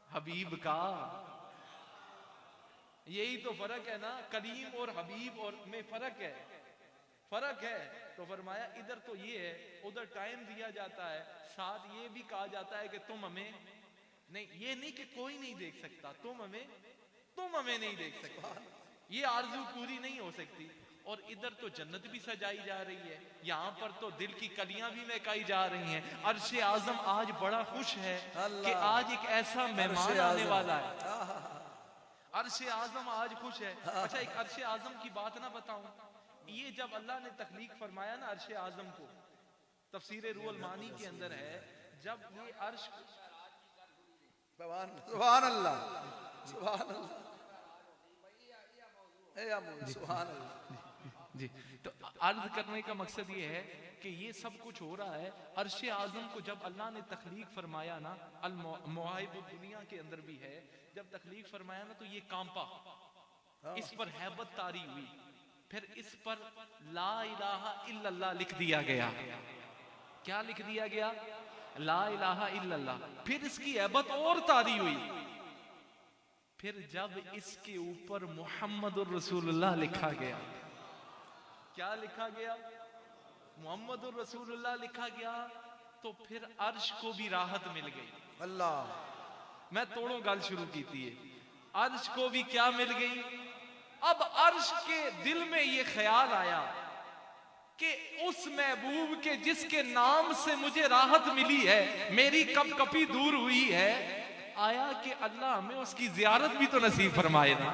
हबीब का, यही तो फर्क है ना, करीम और हबीब और में फर्क है। तो फरमाया इधर तो ये है, उधर टाइम दिया जाता है, साथ ये भी कहा जाता है कि तुम हमें नहीं, ये नहीं कि कोई नहीं देख सकता, तुम हमें नहीं देख सकता, ये आरज़ू पूरी नहीं हो सकती। और इधर तो जन्नत भी सजाई जा रही है, यहाँ पर तो दिल की कलियां भी महकाई जा रही हैं। अर्श आजम आज बड़ा खुश है कि आज एक ऐसा मेहमान आने वाला है। अर्श आजम आज खुश है। अच्छा, एक अर्श आजम की बात ना बताऊं, ये जब अल्लाह ने तख्लीक फरमाया ना अर्श आजम को, तफसीर रूहुल मानी के अंदर है, जब ये अर्श, सुभान अल्लाह, सुभान अल्लाह, सुभान अल्लाह जी। तो अर्ज करने का मकसद ये है कि ये सब कुछ हो रहा है। अर्श आजम को जब अल्लाह ने तख्लीक फरमाया ना, अल मवाहिब दुनिया के अंदर भी है, जब तख्लीक फरमाया ना तो ये कांपा, इस पर हैबत तारी हुई, फिर इस पर ला इलाहा इल्लल्लाह लिख दिया गया। क्या लिख दिया गया? ला इलाहा इल्लल्लाह। फिर इसकी हैबत और तारी हुई, फिर जब इसके ऊपर मुहम्मदुर रसूलुल्लाह लिखा गया। क्या लिखा गया? मुहम्मदुर रसूलुल्लाह लिखा गया, तो फिर अर्श को भी राहत मिल गई। अल्लाह, मैं तोड़ो गल शुरू की थी, अर्श को भी क्या मिल गई? अब अर्श के दिल में ये ख्याल आया कि उस महबूब के जिसके नाम से मुझे राहत मिली है, मेरी कपकपी दूर हुई है, आया कि अल्लाह हमें उसकी जियारत भी तो नसीब फरमाए ना।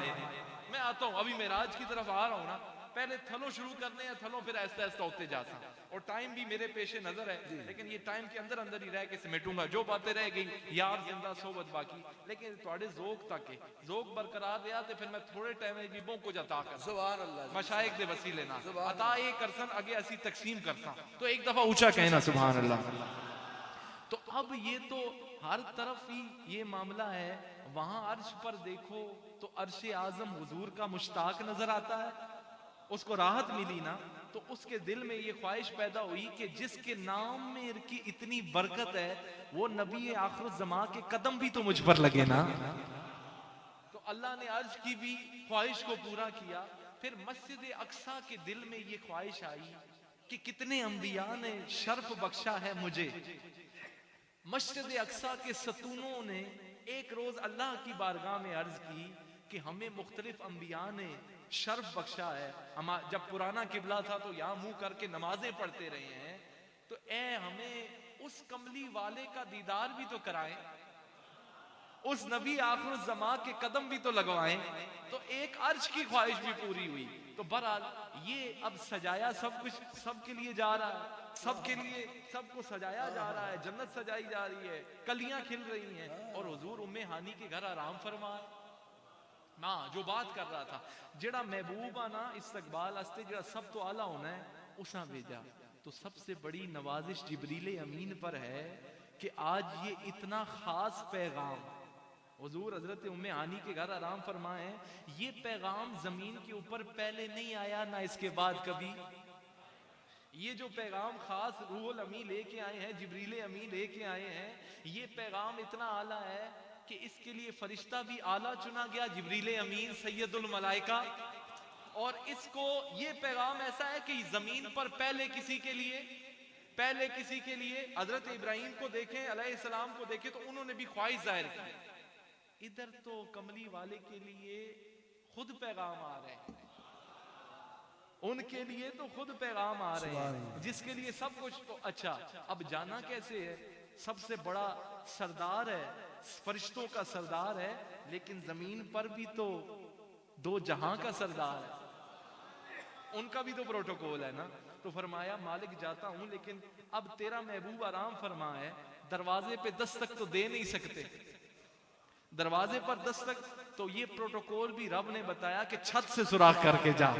मैं आता हूं, अभी मेराज की तरफ आ रहा हूं ना, पहले थलों शुरू करने हैं, थलों फिर ऐसा ऐसा होते जाता, और टाइम भी मेरे पेशे नजर है, लेकिन ये टाइम के अंदर अंदर ही रह के समेटूंगा। जो बातें रह गई यार जिंदा सोबत बाकी, लेकिन थोड़े ज़ोक तक ज़ोक बरकरार रहा तो फिर मैं थोड़े टाइम में जीबों को जता कर सुभान अल्लाह, मशाइख दे वसीले ना अता ये करसन आगे ऐसी तकसीम करता, तो एक दफा ऊंचा कहना सुभान अल्लाह। तो अब ये तो हर तरफ ही ये मामला है। वहां अर्श पर देखो तो अर्श आजम हुजूर का मुश्ताक नजर आता है, उसको राहत मिली ना, तो उसके दिल में ये ख्वाहिश पैदा हुई कि जिसके नाम में की इतनी बरकत है, वो नबी आखिर ज़मा के कदम भी तो मुझ पर लगे ना। तो अल्लाह ने अर्ज की भी ख्वाहिश को पूरा किया। फिर मस्जिद अक्सा के दिल में ये ख्वाहिश आई कि कितने अंबिया ने शर्फ बख्शा है मुझे। मस्जिद अक्सा के सतूनों ने एक रोज अल्लाह की बारगाह में अर्ज की कि हमें मुख्तलिफ अंबिया ने शर्फ बख्शा है। हम जब पुराना किबला था तो यहाँ मुंह करके नमाजें पढ़ते रहे हैं, तो ए हमें उस कमली वाले का दीदार भी तो कराएं, उस नबी आखिर जमा के कदम भी तो लगवाएं। तो एक अर्श की ख्वाहिश भी पूरी हुई। तो बहरहाल ये अब सजाया सब कुछ सबके लिए जा रहा है, सबके लिए सबको सजाया जा रहा है, जन्नत सजाई जा रही है, कलियां खिल रही हैं, और हुजूर उम्मे हानी के घर आराम फरमा। ना जो बात कर रहा था, जेड़ा महबूब आना इस्तकबाल अस्ते जेड़ा सब तो आला होना है, उसा भेजा। तो सबसे बड़ी नवाजिश जिब्रील अमीन पर है कि आज ये इतना खास पैगाम हुजूर हजरत उम्मे हानी के घर आराम फरमाए, ये पैगाम जमीन के ऊपर पहले नहीं आया ना इसके बाद कभी। ये जो पैगाम खास रूहुल अमी लेके आए हैं, जिब्रील अमी लेके आए हैं, ये पैगाम इतना आला है कि इसके लिए फरिश्ता भी आला चुना गया, जिब्रील अमीन सैयदुल मलाइका। और इसको ये पैगाम ऐसा है कि जमीन पर पहले किसी के लिए हजरत इब्राहिम को देखें अलैहिस्सलाम को देखें तो उन्होंने भी ख्वाहिश जाहिर की। इधर तो कमली वाले के लिए खुद पैगाम आ रहे हैं, उनके लिए तो खुद पैगाम आ रहे हैं, जिसके लिए सब कुछ। तो अच्छा, अब जाना कैसे है? सबसे बड़ा सरदार है, फरिश्तों का सरदार है, लेकिन जमीन पर भी तो दो जहां का सरदार है, उनका भी तो प्रोटोकॉल है ना। तो फरमाया मालिक जाता हूं, लेकिन अब तेरा महबूब आराम फरमा है, दरवाजे पे दस्तक तो दे नहीं सकते, दरवाजे पर दस्तक। तो ये प्रोटोकॉल भी रब ने बताया कि छत से सुराख करके जा,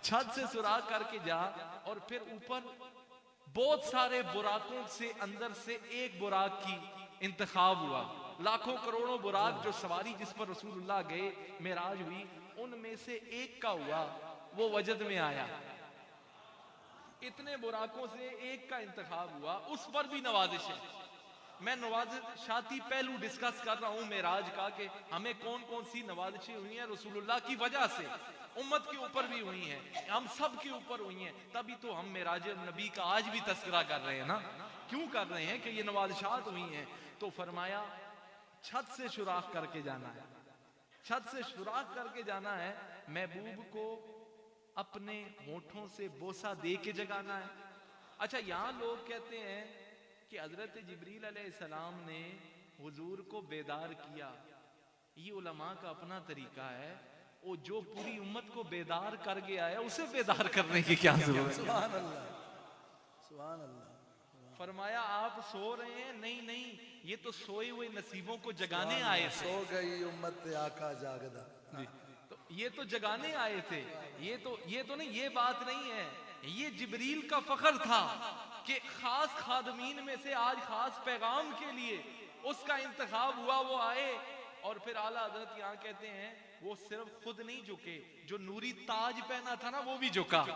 छत से सुराख करके जा। और फिर ऊपर बहुत सारे बुराकों से अंदर से एक बुराक की इंतखाब हुआ। लाखों करोड़ों बुराक जो सवारी जिस पर रसूलुल्लाह गए, मेराज हुई, उनमें से एक का हुआ, वो वजद में आया। इतने बुराकों से एक का इंतखाब हुआ, उस पर भी नवाजिश है। मैं नवाजिशाती पहलू डिस्कस कर रहा हूं मेराज का कि हमें कौन कौन सी नवाजिशें हुई हैं रसूलुल्लाह की वजह से, उम्मत के ऊपर भी हुई हैं, हम सब के ऊपर हुई हैं। तभी तो हम मेराज नबी का आज भी तस्करा कर रहे हैं ना। क्यों कर रहे हैं? कि ये नवाजिशात हुई हैं। तो फरमाया छत से सुराख करके जाना है, छत से सुराख करके जाना है। महबूब को अपने होठों से बोसा दे के जगाना है। अच्छा, यहां लोग कहते हैं कि हजरत जिब्रील अलैहिस्सलाम ने हुजूर को बेदार किया। ये उलमा का अपना तरीका है, वो जो पूरी उम्मत को बेदार कर गया है उसे बेदार करने की क्या जरूरत है। सुभान अल्लाह, सुभान अल्लाह। फरमाया आप सो रहे हैं, नहीं नहीं, ये तो सोए हुए नसीबों को जगाने आए थे। सो गई उम्मत आका जागदा। तो ये तो जगाने आए थे, ये तो नहीं, ये बात नहीं है। ये जिब्रील का फख्र था कि खास खादमीन में से आज खास पैगाम के लिए उसका इंतखाब हुआ, वो आए। और फिर आला हजरत यहाँ कहते हैं वो सिर्फ खुद नहीं झुके, जो नूरी ताज पहना था ना वो भी झुका।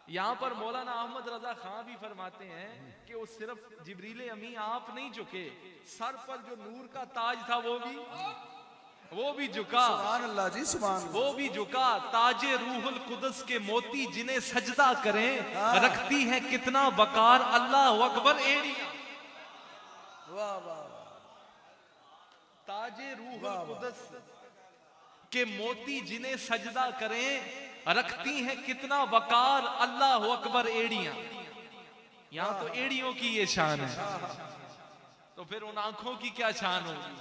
यहाँ पर मौलाना अहमद रजा खां भी फरमाते हैं कि वो सिर्फ जिब्रील अमी आप नहीं झुके, सर पर जो नूर का ताज था वो भी झुका। सुभान अल्लाह जी, सुभान अल्लाह। वो भी झुका। ताजे रूहुल कुदस के मोती जिन्हें सजदा करें, रखती है कितना बकार अल्लाह अकबर एड़ियां। वाह वाह। ताजे रूहुल कुदस के मोती जिन्हें सजदा करें, रखती हैं कितना वकार अल्लाह अकबर एड़ियां। यहां तो एड़ियों की ये शान है, तो फिर उन आंखों की क्या शान होगी,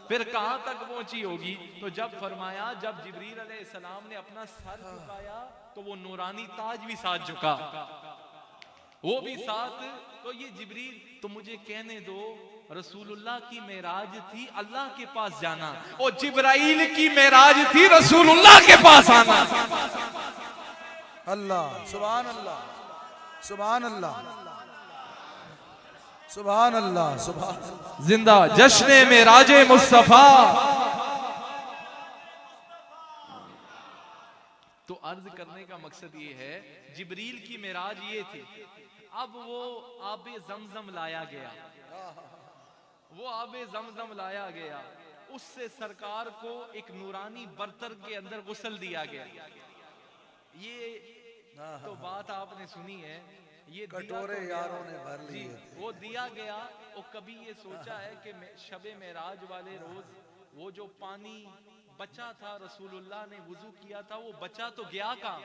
फिर कहां तक पहुंची होगी। तो जब फरमाया, जब जिब्रील अलैहिस्सलाम ने अपना सर झुकाया तो वो नूरानी ताज भी साथ झुका, वो भी साथ। तो ये जिब्रील, तो मुझे कहने दो, रसूलुल्लाह की मेराज थी अल्लाह के पास जाना, और जिब्राइल की मेराज थी रसूलुल्लाह के पास आना। अल्लाह, सुभान अल्लाह, सुभान अल्लाह, सुभान अल्लाह, सुभान। जिंदा जश्न मेराजे मुस्तफा। तो अर्ज करने का मकसद ये है, जिब्रील की मेराज ये थी। अब वो आबे जमजम लाया गया, वो आबे जमजम लाया गया, उससे सरकार को एक नूरानी बर्तन के अंदर गुस्ल दिया गया। ये तो बात आपने सुनी है, ये कटोरे यारों ने भर लिए थे। वो दिया गया। और कभी ये सोचा है कि शबे मेराज वाले रोज वो जो पानी बचा था, रसूलुल्लाह ने वुजू किया था, वो बचा तो गया कहां,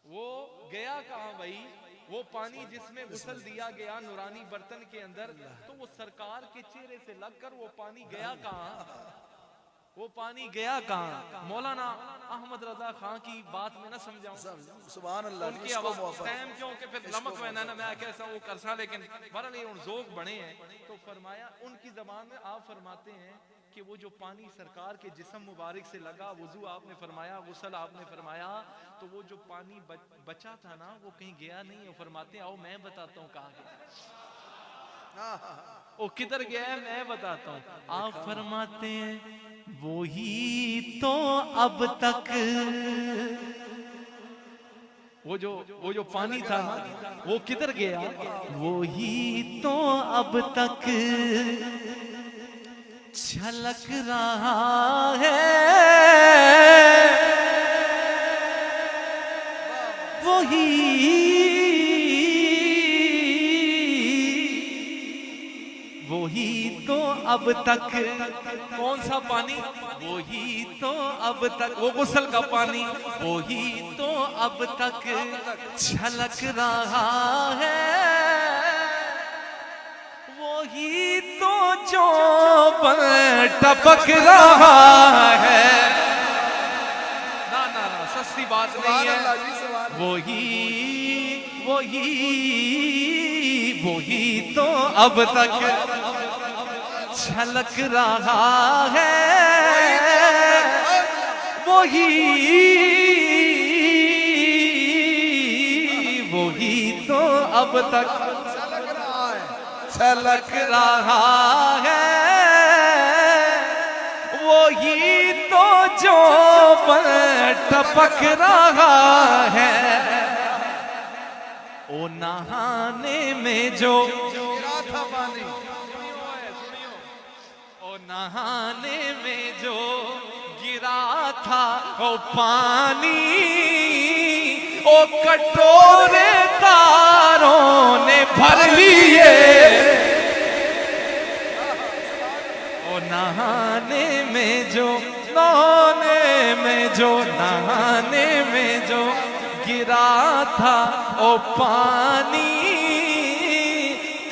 वो गया कहां भाई? वो पानी जिसमें गुस्ल दिया गया नूरानी बर्तन के अंदर, तो वो सरकार के चेहरे से लगकर वो पानी गया कहां, वो पानी गया कहां? मौलाना अहमद रजा खां की बात में ना समझाऊं, सुभान अल्लाह। उनकी आवाज टाइम क्यों कि फिर नमक में ना मैं कैसा वो करसा, लेकिन बहरहाल ये उन ज़ोक बने हैं। तो फरमाया, उनकी ज़बान में आप फरमाते हैं कि वो जो पानी सरकार के जिस्म मुबारक से लगा, वुजू आपने फरमाया, गुस्ल आपने फरमाया, तो वो जो पानी बचा था ना वो कहीं गया नहीं है। फरमाते हैं, आओ मैं बताता हूँ कहाँ गया, वो किधर गया है मैं बताता हूँ। आप फरमाते हैं, वो ही तो अब तक, वो जो पानी था ना वो किधर गया, वो ही तो अब तक छलक रहा है, वही तो अब तक। कौन सा पानी? वही तो अब तक, वो गुस्ल का पानी, वही तो अब तक छलक रहा है, वही तो जो टपक रहा है। ना सस्ती बात नहीं है। वही तो अब तक छलक रहा है, वही तो अब तक छलक रहा है, वही तो जो टपक रहा है। ओ नहाने में जो गिरा था पानी, ओ नहाने में जो गिरा था ओ पानी, ओ कटोरे तारों ने भर लिए, ओ नहाने में जो जो नहाने में जो गिरा था ओ पानी,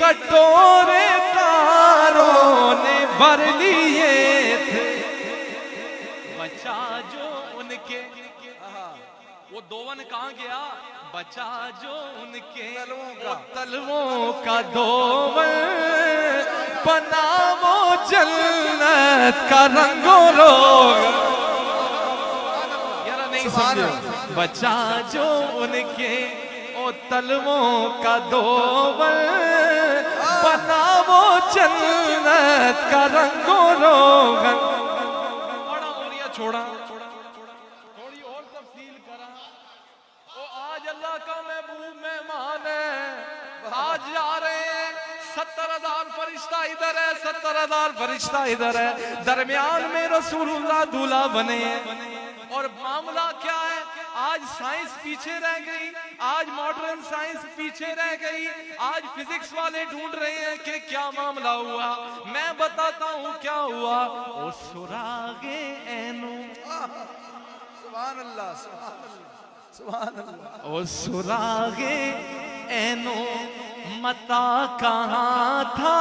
कटोरे तारों ने भर लिए थे। बचा जो उनके, वो दोवन कहाँ गया? बचा जो उनके तलवों का दोवन, बना वो जन्नत का रंगो रोग। यार नहीं समझे? बचा जो उनके ओ तलवों का दोवन, बना वो जन्नत का रंगो रोगन। बड़ा ओरिया छोड़ा, थोड़ी और तफसील करा। ओ आज अल्लाह का महबूब मेहमान है, आज जा रहे हैं 70,000 फरिश्ता इधर है, 70,000 फरिश्ता इधर है, दरमियान में रसूलुल्लाह दूल्हा बने हैं। और मामला क्या है? आज साइंस पीछे रह गई, आज मॉडर्न साइंस पीछे रह गई, आज फिजिक्स वाले ढूंढ रहे हैं कि क्या मामला हुआ। मैं बताता हूँ क्या हुआ। ओ सुरागे ऐनो, सुभान अल्लाह, सुभान अल्लाह, सुभान अल्लाह। ओ सुरागे ऐनो मता कहाँ था,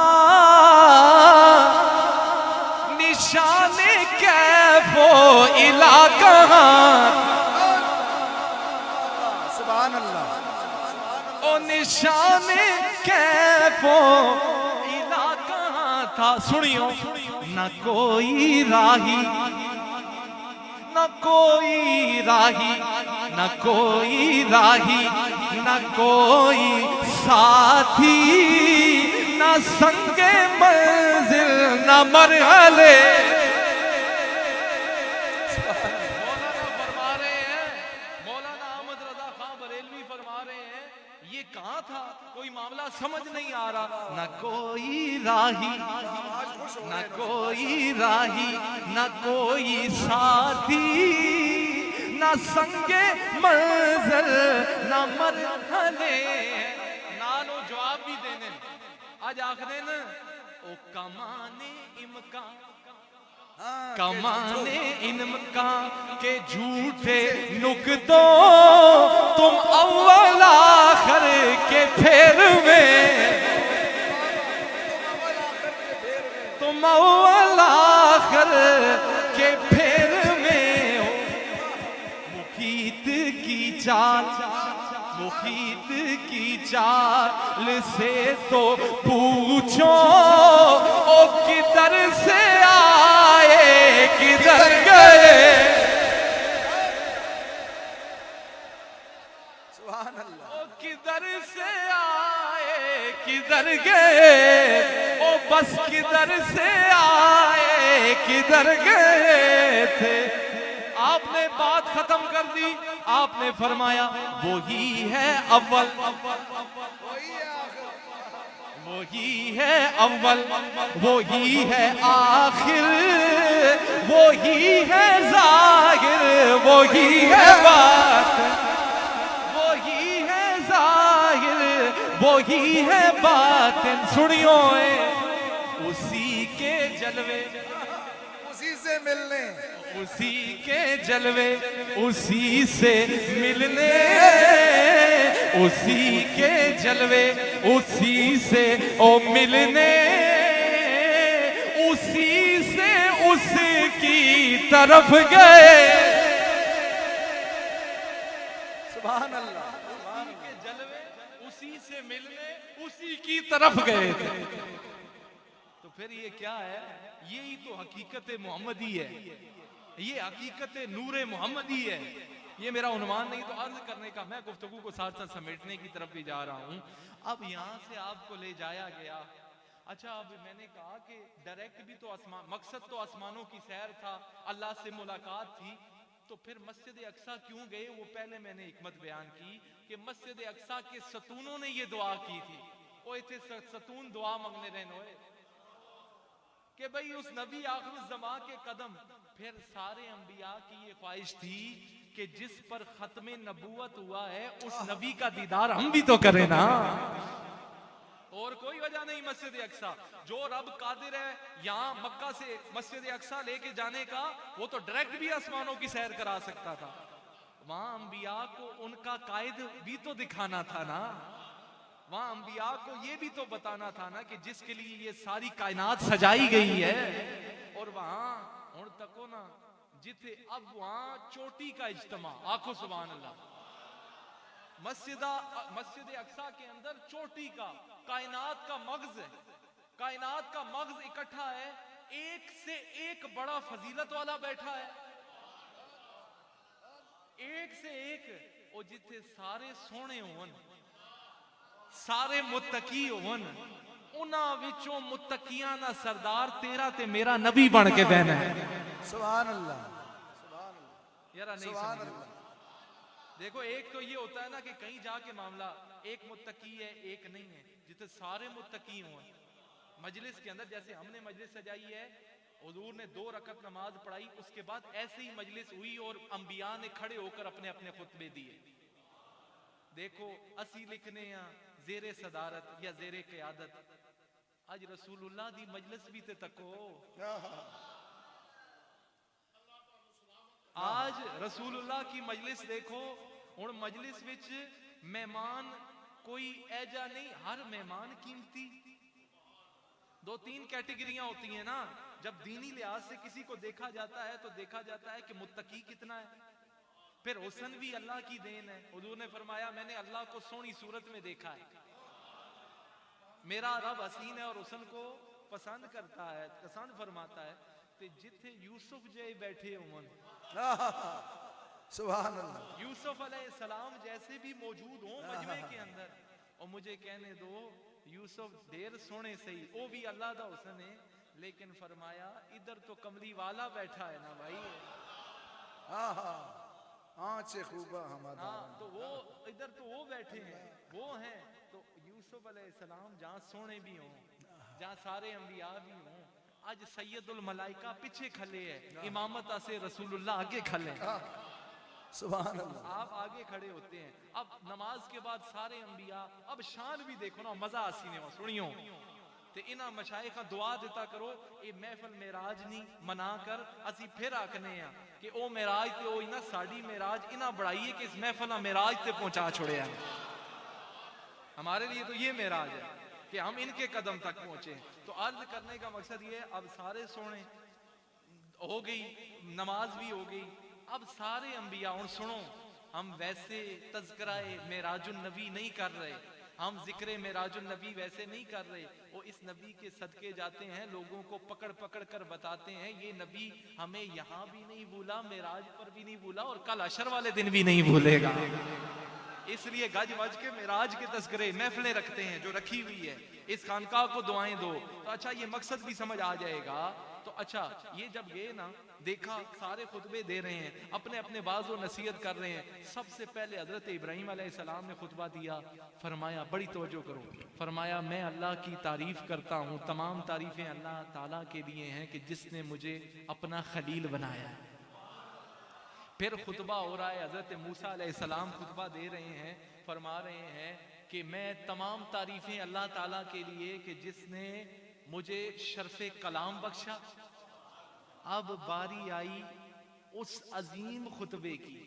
निशाने कैफो इला कहाँ, सुभान अल्लाह। ओ निशाने कैफो इला कहाँ था। सुनियो, न कोई राही, न कोई राही, न कोई राही, न कोई साथी, न संगे मंजिल, न मरहले। ये कहाँ था? कोई मामला समझ नहीं आ रहा। न कोई राही, न कोई राही, न कोई साथी, न संगे मंजिल, न मरहले। नालो जवाब भी देने आज आखिर न ओ कमाने इमका, कमाने इनका के झूठे नुकतों, तुम अव्वल आखिर के फेर में, तुम अव्वल आखिर के फेर में हो। मुखीत की चाल, मुखीत की चाल से तो पूछो, ओ किधर से आए किधर गए। सुभान अल्लाह। ओ किधर से आए किधर गए, ओ बस किधर से आए किधर गए थे। आपने बात खत्म कर दी, आपने फरमाया वही है अव्वल, वही है अव्वल, वही है आखिर, वही है जाहिर, वही है बातिन, वही है जाहिर, वही है बातिन। सुनियो उसी के जलवे, उसी से मिलने, उसी के जलवे, उसी से मिलने, उसी के जलवे, उसी से ओ मिलने, उसी से उसकी तरफ गए। सुभान अल्लाह। उसी के जलवे, उसी से मिलने, उसी की तरफ गए थे। तो फिर ये क्या है? यही तो हकीकत मोहम्मदी है, ये हकीकत नूरे मोहम्मदी है। ये मेरा उन्वान नहीं तो अर्ज करने का, मैं गुफ्तगू को साथ साथ समेटने की तरफ भी जा रहा हूँ। अब यहाँ से आपको ले जाया गया। अच्छा, अब मैंने कहा कि डायरेक्ट भी तो मकसद तो आसमानों की सैर था, अल्लाह से मुलाकात थी, तो फिर मस्जिद अक्सा क्यों गए? वो पहले मैंने हिकमत बयान की कि मस्जिद अक्सा के सतूनों ने ये दुआ की थी। वो इतने सतून दुआ मंगने रहने कि भाई उस नबी आखिर ज़मा के कदम। फिर सारे अंबिया की ये ख्वाहिश थी कि जिस पर खत्मे नबूवत हुआ है उस नबी का दीदार हम भी तो करें ना। और कोई वजह नहीं मस्जिद अक्सा। जो रब कादिर है यहाँ मक्का से मस्जिद अक्सा लेके जाने का, वो तो डायरेक्ट भी आसमानों की सैर करा सकता था। वहां अंबिया को उनका कायद भी तो दिखाना था ना, वहां अंबिया को ये भी तो बताना था ना कि जिसके लिए ये सारी कायनात सजाई गई है। और वहां हुण तको ना जिथे अब वहां चोटी का इज्तिमा, आखो सुभान अल्लाह, मस्जिद अक्सा के अंदर चोटी का, कायनात का मगज है, कायनात का मगज इकट्ठा है, एक से एक बड़ा फजीलत वाला बैठा है, एक से एक। और जिथे सारे सोने होवन, सारे मुत्तकी होवन, उन्हां विचों मुत्तकियां दा सरदार तेरा ते मेरा नबी बन के बहना है। सुभान अल्लाह, यार नहीं समझ। देखो एक तो ये होता है ना कि कहीं जाके मामला एक मुत्तकी है एक नहीं है, जिथे सारे मुत्तकी हों मजलिस के अंदर, जैसे हमने मजलिस सजाई है, हुजूर ने 2 रकत नमाज पढ़ाई, उसके बाद ऐसे ही मजलिस हुई और अंबिया ने खड़े होकर अपने अपने खुतबे दिए। देखो असी लिखने या जेरे सदारत या जेरे क़यादत, आज रसूलुल्लाह दी मजलिस भी ते तको, आज रसूलुल्लाह की मजलिस देखो। और मजलिस विच मेहमान कोई ऐजा नहीं, हर मेहमान कीमती। 2-3 कैटेगरियां होती हैं ना, जब दीनी लिहाज से किसी को देखा जाता है तो देखा जाता है कि मुत्तकी कितना है, फिर हुस्न भी अल्लाह की देन है। हुजूर ने फरमाया मैंने अल्लाह को सोनी सूरत में देखा है, मेरा रब हसीन है और हुस्न को पसंद करता है, पसंद फरमाता है। ते जिथे यूसुफ जय बैठे हुवन, सुभान अल्लाह, यूसुफ अलैहिस्सलाम जैसे भी मौजूद हो मजमे के अंदर, और मुझे कहने दो यूसुफ ढेर सोने सही, वो भी अल्लाह दा हुस्न है, लेकिन फरमाया इधर तो कमली वाला बैठा है ना भाई, आंचे खूबा हमारा। हाँ, तो वो इधर तो वो बैठे हैं, वो हैं। तो यूसुफ अलैहिस्सलाम जहाँ सोने भी हों, जहाँ सारे अंबिया भी हों, आज सैयदुल मलाइका पीछे खले है, इमामत से रसूलुल्लाह आगे खले। सुभान अल्लाह, आप आगे खड़े होते हैं। अब नमाज के बाद सारे अंबिया, अब शान भी देखो ना, मजा आसी ने सुनियो ते इना मशाइखा दुआ देता करो, ये महफिल मेराज नहीं मना कर असी फिर आखने हैं कि ओ मेराज ते ओ इना साड़ी मेराज इना बढ़ाइए कि इस महफिल मेराज ते पहुंचा छोड़े हैं। हमारे लिए तो ये मेराज है कि हम इनके कदम तक पहुंचे। तो अर्ज करने का मकसद ये, अब सारे सोने हो गई, नमाज भी हो गई, अब सारे अंबिया। और सुनो, हम वैसे तज़किराए मेराजुन नबी नहीं कर रहे, हम जिक्र मेराजुन नबी वैसे नहीं कर रहे। वो इस नबी के सदके जाते हैं, लोगों को पकड़ पकड़ कर बताते हैं ये नबी हमें यहाँ भी नहीं भूला, मेराज पर भी नहीं भूला, और कल अशर वाले दिन भी नहीं भूलेगा। इसलिए गज वज के मेराज के तस्करे महफिलें रखते हैं, जो रखी हुई है। इस खानकाह को दुआएं दो, तो अच्छा ये मकसद भी समझ आ जाएगा। तो अच्छा ये जब ये ना देखा, सारे खुतबे दे रहे हैं, अपने अपने बाज़ व नसीहत कर रहे हैं। सबसे पहले हजरत इब्राहीम अलैहिस्सलाम ने खुतबा दिया, फरमाया, बड़ी तवज्जो करो, फरमाया मैं अल्लाह की तारीफ करता हूँ, तमाम तारीफें अल्लाह ताला के लिए हैं कि जिसने मुझे अपना खलील बनाया। फिर खुतबा हो रहा है, हजरत मूसा अलैहिस्सलाम खुतबा दे रहे हैं, फरमा रहे हैं कि मैं तमाम तारीफें अल्लाह ताला के लिए कि जिसने मुझे शर्फ़े कलाम बख्शा। अब बारी आई उस अजीम खुतबे की,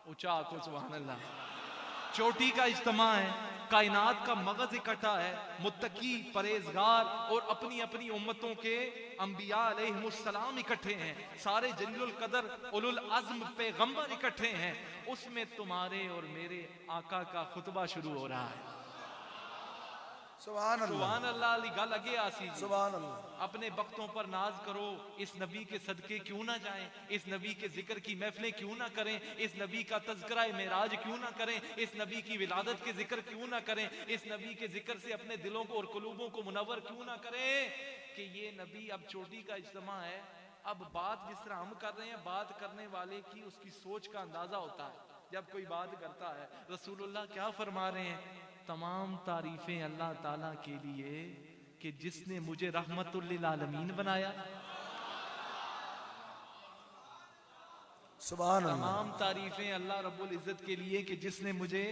ऊंचा को सुभान अल्लाह। चोटी का इज्तिमा है, कायनात का मगज इकट्ठा है, मुत्तकी परहेजगार और अपनी अपनी उम्मतों के अंबिया अलैहिमुस्सलाम इकट्ठे हैं, सारे जलीलुल कदर उलुल अज़्म पैगंबर इकट्ठे हैं। उसमें तुम्हारे और मेरे आका का खुतबा शुरू हो रहा है। सुभान अल्लाह, सुभान अल्लाह अली गल अगे आसी। सुभान अल्लाह। अपने वक्तों पर नाज करो, इस नबी के सदके क्यों ना जाएं, इस नबी के जिक्र की महफिलें क्यों ना करें, इस नबी का तज़किरा मेराज क्यों ना करें, इस नबी की विलादत के जिक्र क्यों ना करें, इस नबी के जिक्र से अपने दिलों को और कुलूबों को मुनव्वर क्यों ना करें। कि ये नबी, अब चोटी का इज्तिमा है, अब बात जिस तरह हम कर रहे हैं, बात करने वाले की उसकी सोच का अंदाजा होता है। जब कोई बात करता है, रसूलुल्लाह क्या फरमा रहे हैं, तमाम तारीफें अल्लाह ताला के लिए कि जिसने मुझे रहमतुल लिल आलमीन बनाया। सुभान अल्लाह। तमाम तारीफें अल्लाह रब्बुल इज्जत के लिए कि जिसने मुझे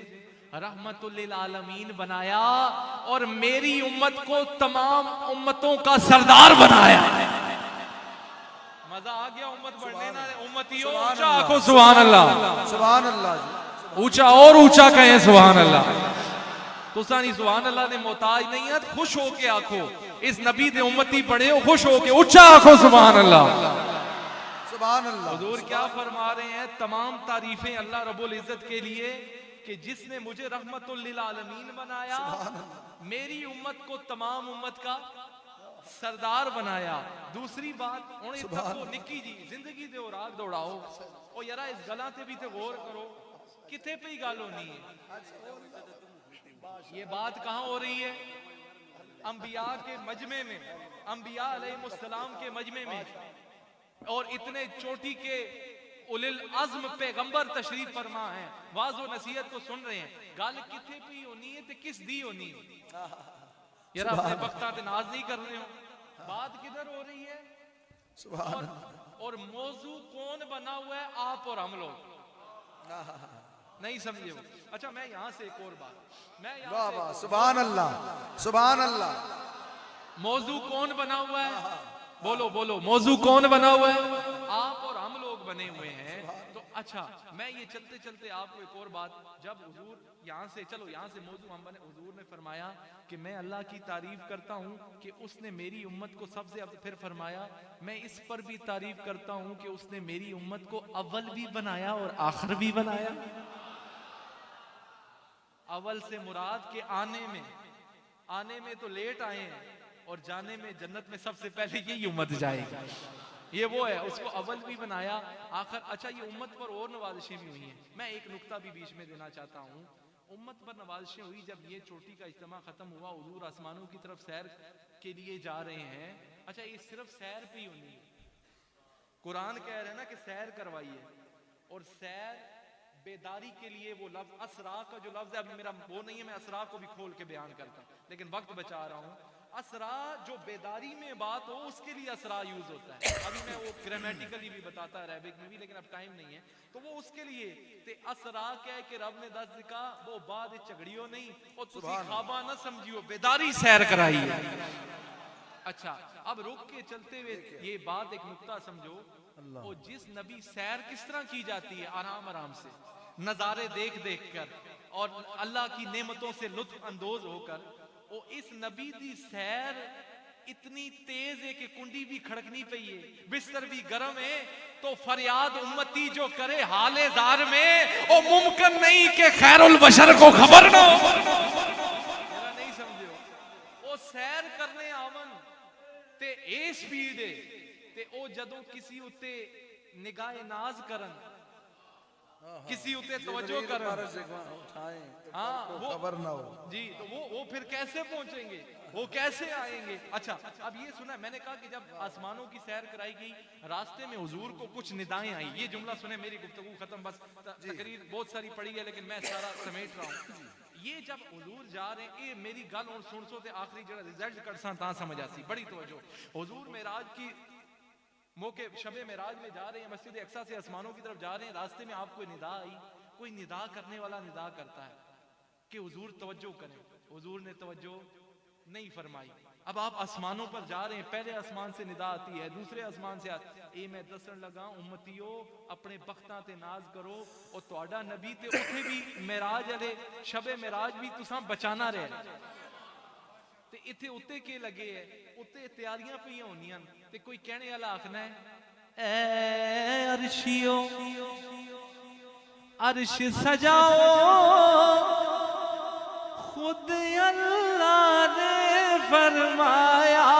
रहमतुल्लिल आलमीन बनाया और मेरी उम्मत को तमाम उम्मतों का सरदार बनाया। मजा आ गया उम्मत बढ़ने ना। उम्मतियों ऊंचा आंखों सुभान अल्लाह, सुभान अल्लाह जी। ऊंचा और ऊंचा कहें सुभान अल्लाह। तुसा नहीं सुभान अल्लाह ने मोहताज नहीं है, खुश होके आखो इस नबी दे उम्मती बने हो, खुश होके ऊंचा आखो सुभान अल्लाह, सुभान अल्लाह। हुजूर क्या फरमा रहे हैं, तमाम तारीफें अल्लाह रब्बुल इज्जत के लिए कि जिसने मुझे रहमतुल लिल आलमीन बनाया, मेरी उम्मत को तमाम उम्मत का सरदार बनाया। दूसरी बात हुण इत्थे निक्की जी जिंदगी दे राग दौड़ाओ ओ यारा इस गल्लां ते भी ते गौर करो, किथे पे ही गल होनी है। ये बात कहां हो रही है? अंबिया के मजमे में, अंबिया अलैहिमुस्सलाम के मजमे में, और इतने चोटी के उलिल अज़्म पैगंबर तशरीफ फरमा है, वाज़ो नसीहत को सुन रहे हैं। गल किथे पे होनी है ते किस दी होनी है? यार अपने वक्ता ते नाज नहीं कर रहे हो, बात किधर हो रही है? और मौजू कौन बना हुआ है? आप और हम लोग नहीं समझे हो। अच्छा मैं यहां से एक और बात, मैं वाह वाह सुभान अल्लाह, सुभान अल्लाह। मौजू कौन बना हुआ है? बोलो बोलो, मौजू कौन बना हुआ है? आप और हम लोग बने हुए हैं। तो अच्छा मैं ये चलते चलते आपको एक और बात, जब हुजूर यहाँ से चलो, यहाँ से मौजू हम बने, हुजूर ने फरमाया कि मैं अल्लाह की तारीफ करता हूँ कि उसने मेरी उम्मत को सबसे, अब फिर फरमाया मैं इस पर भी तारीफ करता हूँ कि उसने मेरी उम्मत को अव्वल भी बनाया और आखिर भी बनाया। अव्वल से मुराद के आने में तो लेट आए हैं और जाने में जन्नत में सबसे पहले यही उम्मत जाएगी, ये वो है, उसको अव्वल भी बनाया आखिर। अच्छा ये उम्मत पर और नवाजिशें भी हुई हैं। मैं एक नुक्ता भी बीच में देना चाहता हूँ। उम्मत पर नवाजिशें हुई जब ये चोटी का इज्तिमा खत्म हुआ, हुजूर आसमानों की तरफ सैर के लिए जा रहे हैं। अच्छा ये सिर्फ सैर पे ही होनी है, कुरान कह रहे हैं ना कि सैर करवाइए, और सैर बेदारी के लिए वो लफ्ज असरा का जो लफ्ज है, अब मेरा वो नहीं है मैं असरा को भी खोल के बयान करता, लेकिन वक्त बचा रहा हूँ। असरा जो बेदारी में बात हो उसके लिए असरा यूज होता है। अभी मैं वो ग्रामेटिकली भी बताता है अरबिक में भी, लेकिन अब टाइम नहीं है, तो वो उसके लिए ते असरा कह के रब ने दस दिखा वो बाद झगड़ियो नहीं और तुसी खाबा ना समझियो, बेदारी सैर कराई। अच्छा अब रुक के चलते हुए ये बात एक नुक्ता समझो, वो जिस नबी सैर किस तरह की जाती है, आराम आराम से, नजारे देख देख कर और अल्लाह की नेमतों से लुत्फ अंदोज होकर, वो इस नबी दी सैर इतनी तेज है कि कुंडी भी खड़कनी चाहिए, बिस्तर भी गर्म है, तो फरियाद उम्मती जो करे हाले जार में, वो मुमकिन नहीं कि खैरुल बशर को खबर ना हो। नहीं समझो, वो सैर करने आवन ते ए स्पीड है ते ओ जदों किसी उत्ते निगाह नाज करन, किसी उते तवज्जो करन, हाँ वो खबर ना हो जी, तो वो फिर कैसे पहुंचेंगे, वो कैसे आएंगे? अच्छा अब ये सुना, मैंने कहा कि जब आसमानों की सैर कराई गई, रास्ते में हुजूर को कुछ निदाएं आई। ये जुमला सुने, मेरी गुफ्तगू खत्म, बस तकरीर बहुत सारी पड़ी है लेकिन मैं सारा समेट रहा हूँ। ये जब हुजूर जा रहे हैं, ये मेरी गल और सुन सो ते आखिरी जरा रिजल्ट करसा ता समझ आसी, बड़ी तवज्जो। हुजूर मेराज की मौके शबे मेराज में जा रहे हैं, मस्जिद अक्सा से आसमानों की तरफ जा रहे हैं, रास्ते में आपको निदा आई, कोई निदा करने वाला निदा करता है कि हुजूर तवज्जो करें, हुजूर ने तवज्जो नहीं फरमाई। अब आप आसमानों पर जा रहे हैं, पहले आसमान से निदा आती है, दूसरे आसमान से ए मैं दसन लगा उम्मतियों अपने बख्तां ते नाज करो, और तुहाडा नबी ते उथे भी मेराज वाले शबे मेराज भी तुसां बचाना रहे ते इथे उत्ते के लगे है, उत्ते तैयारियां पईयां होनियां ते कोई कहने वाला आखना है ए अर्शियो अर्श सजाओ, खुद अल्लाह ने फरमाया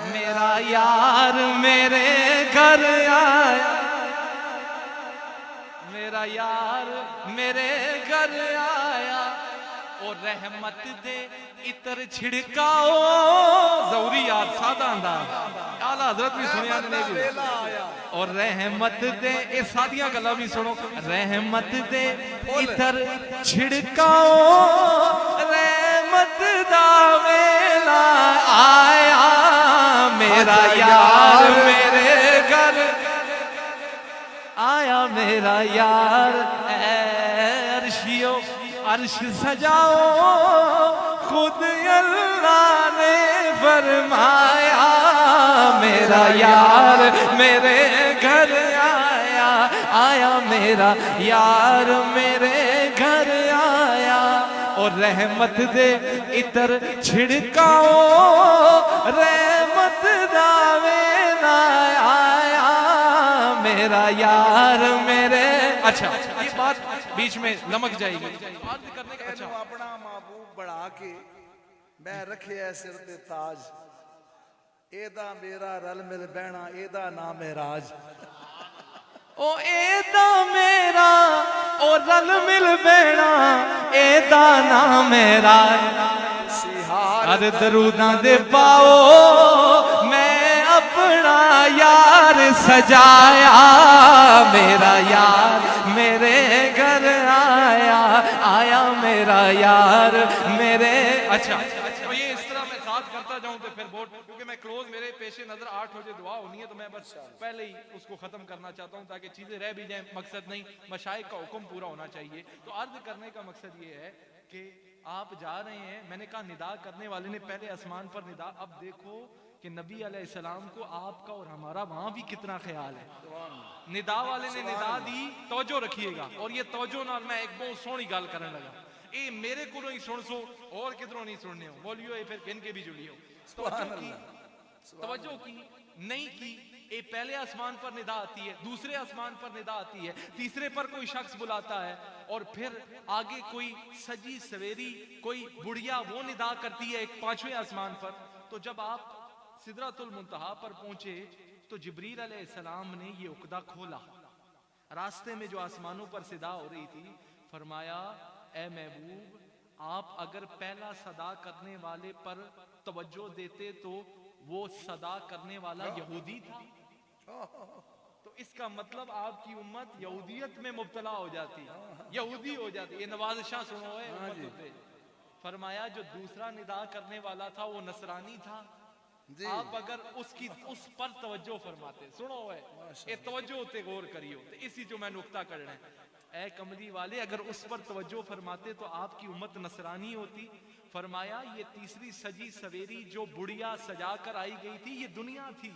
मेरा यार मेरे घर आया, मेरा यार मेरे घर आया, और रहमत दे इतर छिड़काओ, जरूरी याद सादा अंदाज आला हजरत भी सुनिया ने भी, और रहमत दे ये सादियां गल्लां भी सुनो, रहमत दे इतर छिड़काओ, रहमत दा वेला आया, मेरा यार मेरे घर मेरा यार, अर्शियो अर्श सजाओ खुद अल्लाह ने फरमाया, मेरा यार मेरे घर आया, आया मेरा यार मेरे घर आया, और रहमत दे इतर छिड़काओ, रहमत दावे ना आया, मेरा यार मेरे। अच्छा ये बात बीच में लमक जाएगी, बात करने का। अच्छा अपना महबूब बढ़ा के मैं रखे है सिर ते ताज, एदा मेरा रल मिल बहना एदा नाम है राज। ओ एदा मेरा ओ रल मिल बेना एदा नाम है राज। अरे दरूदा दे पाओ मैं अपना यार सजाया, मेरा यार मेरे घर आया, आया मेरा यार मेरे। अच्छा तो ये इस तरह मैं साथ करता जाऊं तो फिर बहुत, क्योंकि मैं क्लोज मेरे पेशे नजर 8 बजे दुआ होनी है, तो मैं बस पहले ही उसको खत्म करना चाहता हूं ताकि चीजें रह भी जाएं। मकसद नहीं, मशाइख का हुक्म पूरा होना चाहिए। तो अर्ज करने का मकसद ये है कि आप जा रहे हैं, मैंने कहा निदा करने वाले ने पहले आसमान पर निदा, अब देखो कि नबी अलैहिस्सलाम को आपका और हमारा वहां भी कितना ख्याल है। निदा वाले ने निदा दी, तवज्जो रखिएगा, और ये तवज्जो नाल मैं एक बहुत सोहनी गल करने लगा, ये मेरे को ही सुन सो और किधरों नहीं सुनने हो, बोलियो ये फिर किन के भी जुड़ियो। तवज्जो की नहीं की, ये पहले आसमान पर निदा आती है, दूसरे आसमान पर निदा आती है, तीसरे पर कोई शख्स बुलाता है, और फिर आगे कोई सजी सवेरी कोई बुढ़िया वो निदा करती है एक 5वें आसमान पर। तो जब आप सिदरतुल मुंतहा पर पहुंचे तो जिब्रील अलैहिस्सलाम ने ये उकदा खोला, रास्ते में जो आसमानों पर सदा हो रही थी, फरमाया ए महबूब आप अगर पहला सदा करने वाले पर तवज्जो देते तो वो सदा करने वाला यहूदी था, तो इसका मतलब आपकी उम्मत यहूदियत में मुब्तला हो जाती, यहूदी हो जाती। ये नवाज़िशां सुनो है। फरमाया जो दूसरा निदा करने वाला था वो नसरानी था, आप अगर उसकी उस पर तवज्जो फरमाते, सुनो है ये तवज्जो होते गौर करियो, तो इसी जो मैं नुक्ता कर रहे हैं, ए कमली वाले अगर उस पर तवज्जो फरमाते तो आपकी उम्मत नसरानी होती। फरमाया ये तीसरी सजी सवेरी जो बुढ़िया सजा कर आई गई थी ये दुनिया थी,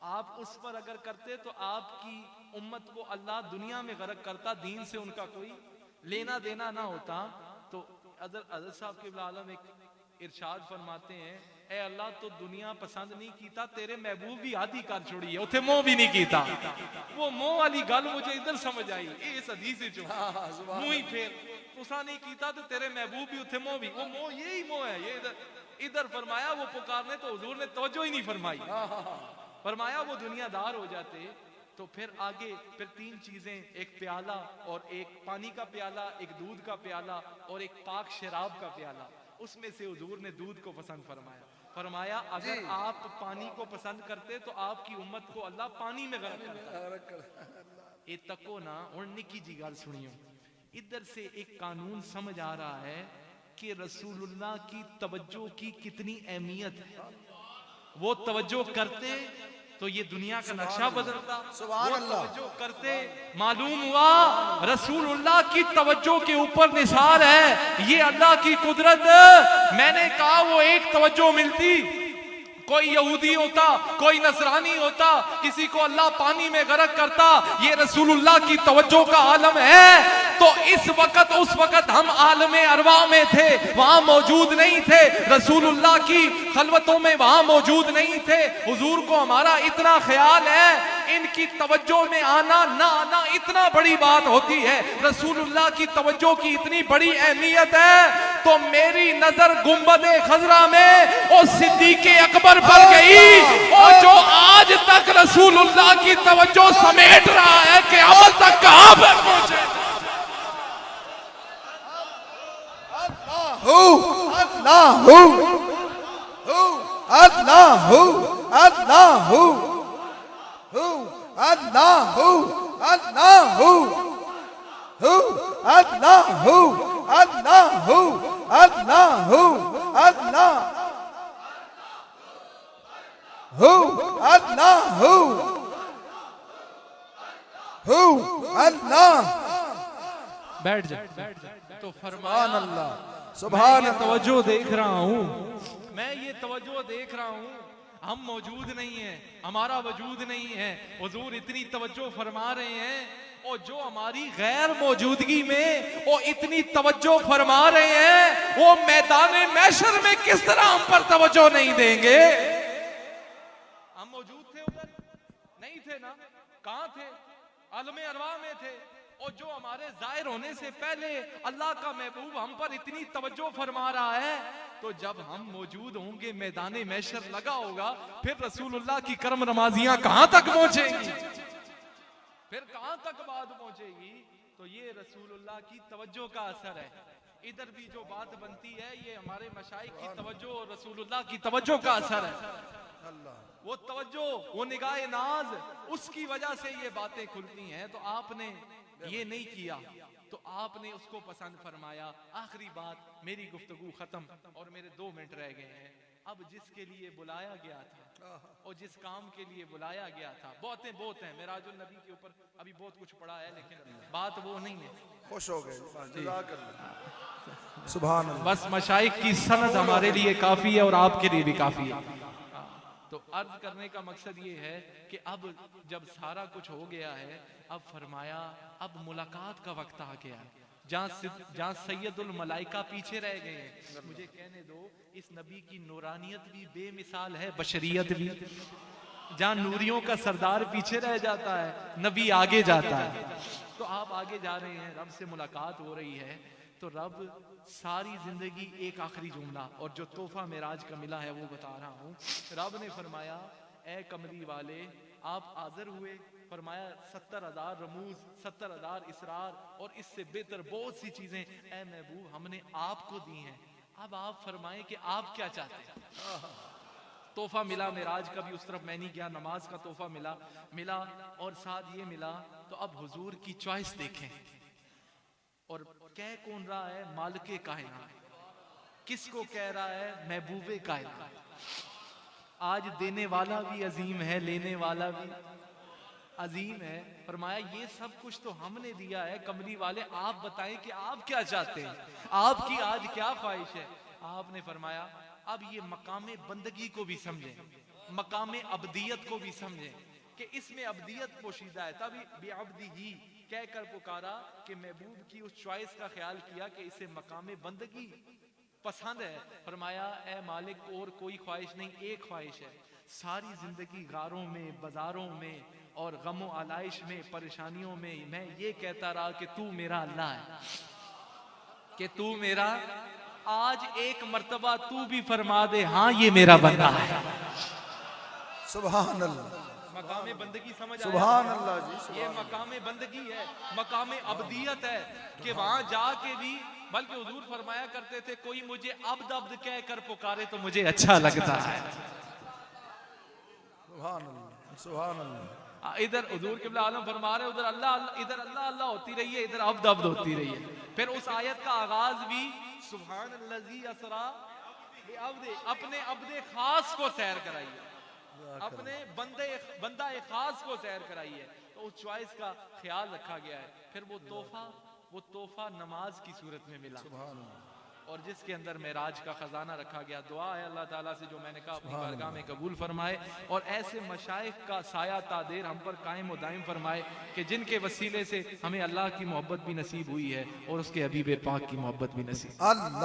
आप उस पर अगर करते तो आपकी उम्मत को अल्लाह दुनिया में गर्क करता, दीन से उनका कोई लेना देना ना होता। तो अदर साहब के आलम एक इरशाद फरमाते हैं, ए अल्लाह तो दुनिया पसंद नहीं कीता, तेरे महबूब भी आदि कर छोड़ी है, उथे मोह भी नहीं कीता। वो मोह वाली गल मुझे इधर समझ आई, इस हदीस चो मुंह ही फेर तुसा नहीं कीता तो तेरे महबूब भी उथे मोह भी, वो मोह यही मोह है। ये इधर फरमाया वो पुकारने तो हुजूर ने तवज्जो ही नहीं फरमाई, फरमाया वो दुनियादार हो जाते। तो फिर आगे फिर 3 चीजें, एक प्याला और एक पानी का प्याला, एक दूध का प्याला और एक पाक शराब का प्याला, उसमें से हुजूर ने दूध को पसंद फरमाया। फरमाया अगर आप पानी को पसंद करते तो आपकी उम्मत को अल्लाह पानी में गर्क करता। ये तको ना और निकी जी गल सुनियो, इधर से एक कानून समझ आ रहा है कि रसूलुल्लाह की तवज्जो की कितनी अहमियत है। वो तवज्जो करते तो ये दुनिया का नक्शा बदलता, वो तवज्जो करते मालूम हुआ रसूलुल्लाह की तवज्जो के ऊपर निसार है ये अल्लाह की कुदरत। मैंने कहा वो एक तवज्जो मिलती, कोई यहूदी होता, कोई नसरानी होता, किसी को अल्लाह पानी में गर्क करता, ये रसूलुल्लाह की तवज्जो का आलम है। तो इस वक्त उस वक्त हम आलमे अरवा में थे, वहां मौजूद नहीं थे, रसूलुल्लाह की खलवतों में वहां मौजूद नहीं थे। हुजूर को हमारा इतना ख्याल है, इनकी तवज्जो में आना ना आना इतना बड़ी बात होती है, रसूलुल्लाह की तवज्जो की इतनी बड़ी अहमियत है। तो मेरी नजर गुंबदे खजरा में और सिद्दीक़े अकबर पर गई, और जो आज तक रसूलुल्लाह की तवज्जो समेट रहा है क़यामत तक कहां पर पहुंचे। अल्लाहु अल्लाहु अल्लाहु अल्लाहु अल्लाहु अल्लाहु अल्लाहु अल्लाहु अल्लाहु अल्लाहु हु अल्लाह। बैठ जा। तो फरमाया सुभान अल्लाह, मैं सुभान ये अल्लाह। तवज्जो देख रहा हूँ, मैं ये तवज्जो देख रहा हूँ, हम मौजूद नहीं है, हमारा वजूद नहीं है, हुजूर इतनी तवज्जो फरमा रहे हैं, और जो हमारी गैर मौजूदगी में वो इतनी तवज्जो फरमा रहे हैं, वो मैदान महशर में किस तरह हम पर तवज्जो नहीं देंगे? हम मौजूद थे उधर? नहीं थे ना। कहाँ थे? आलमे अरवा में थे। और जो हमारे जाहिर होने से पहले अल्लाह का महबूब हम पर इतनी तवज्जो फरमा रहा है, तो जब हम मौजूद होंगे, मैदान महशर लगा होगा, फिर रसूलुल्लाह की करम नमाजियां कहां तक पहुंचेंगी? फिर कहां तक बात पहुंचेगी? तो ये रसूलुल्लाह की तवज्जो का असर है। इधर भी जो बात बनती है, ये हमारे मशाइख की तवज्जो और रसूलुल्लाह की तवज्जो का असर है। वो तवज्जो, वो निगाह नाज, उसकी वजह से ये बातें खुलती हैं। तो आपने ये नहीं किया, तो आपने उसको पसंद फरमाया। आखिरी बात, मेरी गुफ्तगू खत्म और मेरे 2 मिनट रह गए हैं। अब जिसके लिए बुलाया गया था और जिस काम के लिए बुलाया गया था, बातें बहुत हैं, मेराजुल नबी के ऊपर अभी बहुत कुछ पड़ा है, लेकिन बात वो नहीं है। खुश हो गए, जज़ाकल्लाह। सुभान अल्लाह। बस मशाइख की सनद हमारे लिए काफी है और आपके लिए भी काफी है। तो अर्ज करने का मकसद ये है कि अब जब सारा कुछ हो गया है, अब फरमाया अब मुलाकात का वक्त आ गया है, जहाँ सैयदुल मलाइका पीछे रह गए हैं। मुझे कहने दो, इस नबी की नूरानियत भी बेमिसाल है, बशरियत भी। जहाँ नूरियों का सरदार पीछे रह जाता है, नबी आगे जाता है। तो आप आगे जा रहे हैं, रब से मुलाकात हो रही है। तो रब सारी जिंदगी एक आखिरी जुमला और जो तोहफा मेराज का मिला है वो बता रहा हूँ। रब ने फरमाया, ए कमली वाले आप हाजिर हुए। फरमाया 70,000 रमूज, 70,000 इसरार और इससे बेहतर बहुत सी चीजें ए महबूब हमने आपको दी हैं। अब आप फरमाएं कि आप क्या चाहते हैं। तोहफा मिला मेराज का भी, उस तरफ मैं नहीं गया, नमाज का तोहफा मिला और साथ ये मिला। तो अब हुजूर की चॉइस देखें, और कह कौन रहा है? मालिके कायनात। किसको कह रहा है? महबूबे कायनात। आज देने वाला भी अजीम है, लेने वाला भी अजीम है। फरमाया ये सब कुछ तो हमने दिया है, कमली वाले आप बताएं कि आप क्या चाहते हैं, आपकी आज क्या ख्वाहिश है। आपने फरमाया अब ये मकामे बंदगी को भी समझें, मकामे अब्दियत को भी समझें कि इसमें अब्दियत पोशीदा है। तभी बेअब्दी ही कहकर पुकारा कि महबूब की उस चॉइस का ख्याल किया कि इसे मकामे बंदगी पसंद है। फरमाया ए मालिक और कोई ख्वाहिश नहीं, एक ख्वाहिश है, सारी जिंदगी गारों में, बाजारों में और गमो आलाइश में, परेशानियों में मैं ये कहता रहा कि तू मेरा अल्लाह है, कि तू मेरा। आज एक मर्तबा तू भी फरमा दे, हाँ ये मेरा बंदा है। सुभान अल्लाह, मकामे बंदगी समझ आया? सुभान अल्लाह जी। ये मकामे बंदगी है, मकामे अब्दियत है कि वहां जाके भी, बल्कि हुजूर फरमाया करते थे कोई मुझे अब्द अब्द कह कर पुकारे तो मुझे अच्छा लगता है। सुभान अल्लाह, सुभान अल्लाह। इधर हुजूर क़िबला आलम फरमा रहे, उधर अल्लाह, इधर अल्लाह अल्लाह होती रही है, इधर अब्द अब्द होती रही है। फिर उस आयत का आगाज भी सुभान अल्लज़ी असरा बिअब्दे, अपने अब्दे खास को सैर कराइए, अपने बंदा खास को सैर कराइए। तो उस चॉइस का ख्याल रखा गया है। फिर वो तोहफा नमाज की सूरत में मिला, और जिसके अंदर मेराज का खजाना रखा गया। दुआ है अल्लाह ताला से जो मैंने कहा अपनी बारगाह में कबूल फरमाए, और ऐसे मशाइख का साया तादेर हम पर कायम व दायम फरमाए कि जिनके वसीले से हमें अल्लाह की मोहब्बत भी नसीब हुई है और उसके हबीब पाक की मोहब्बत भी नसीब। अल्लाह।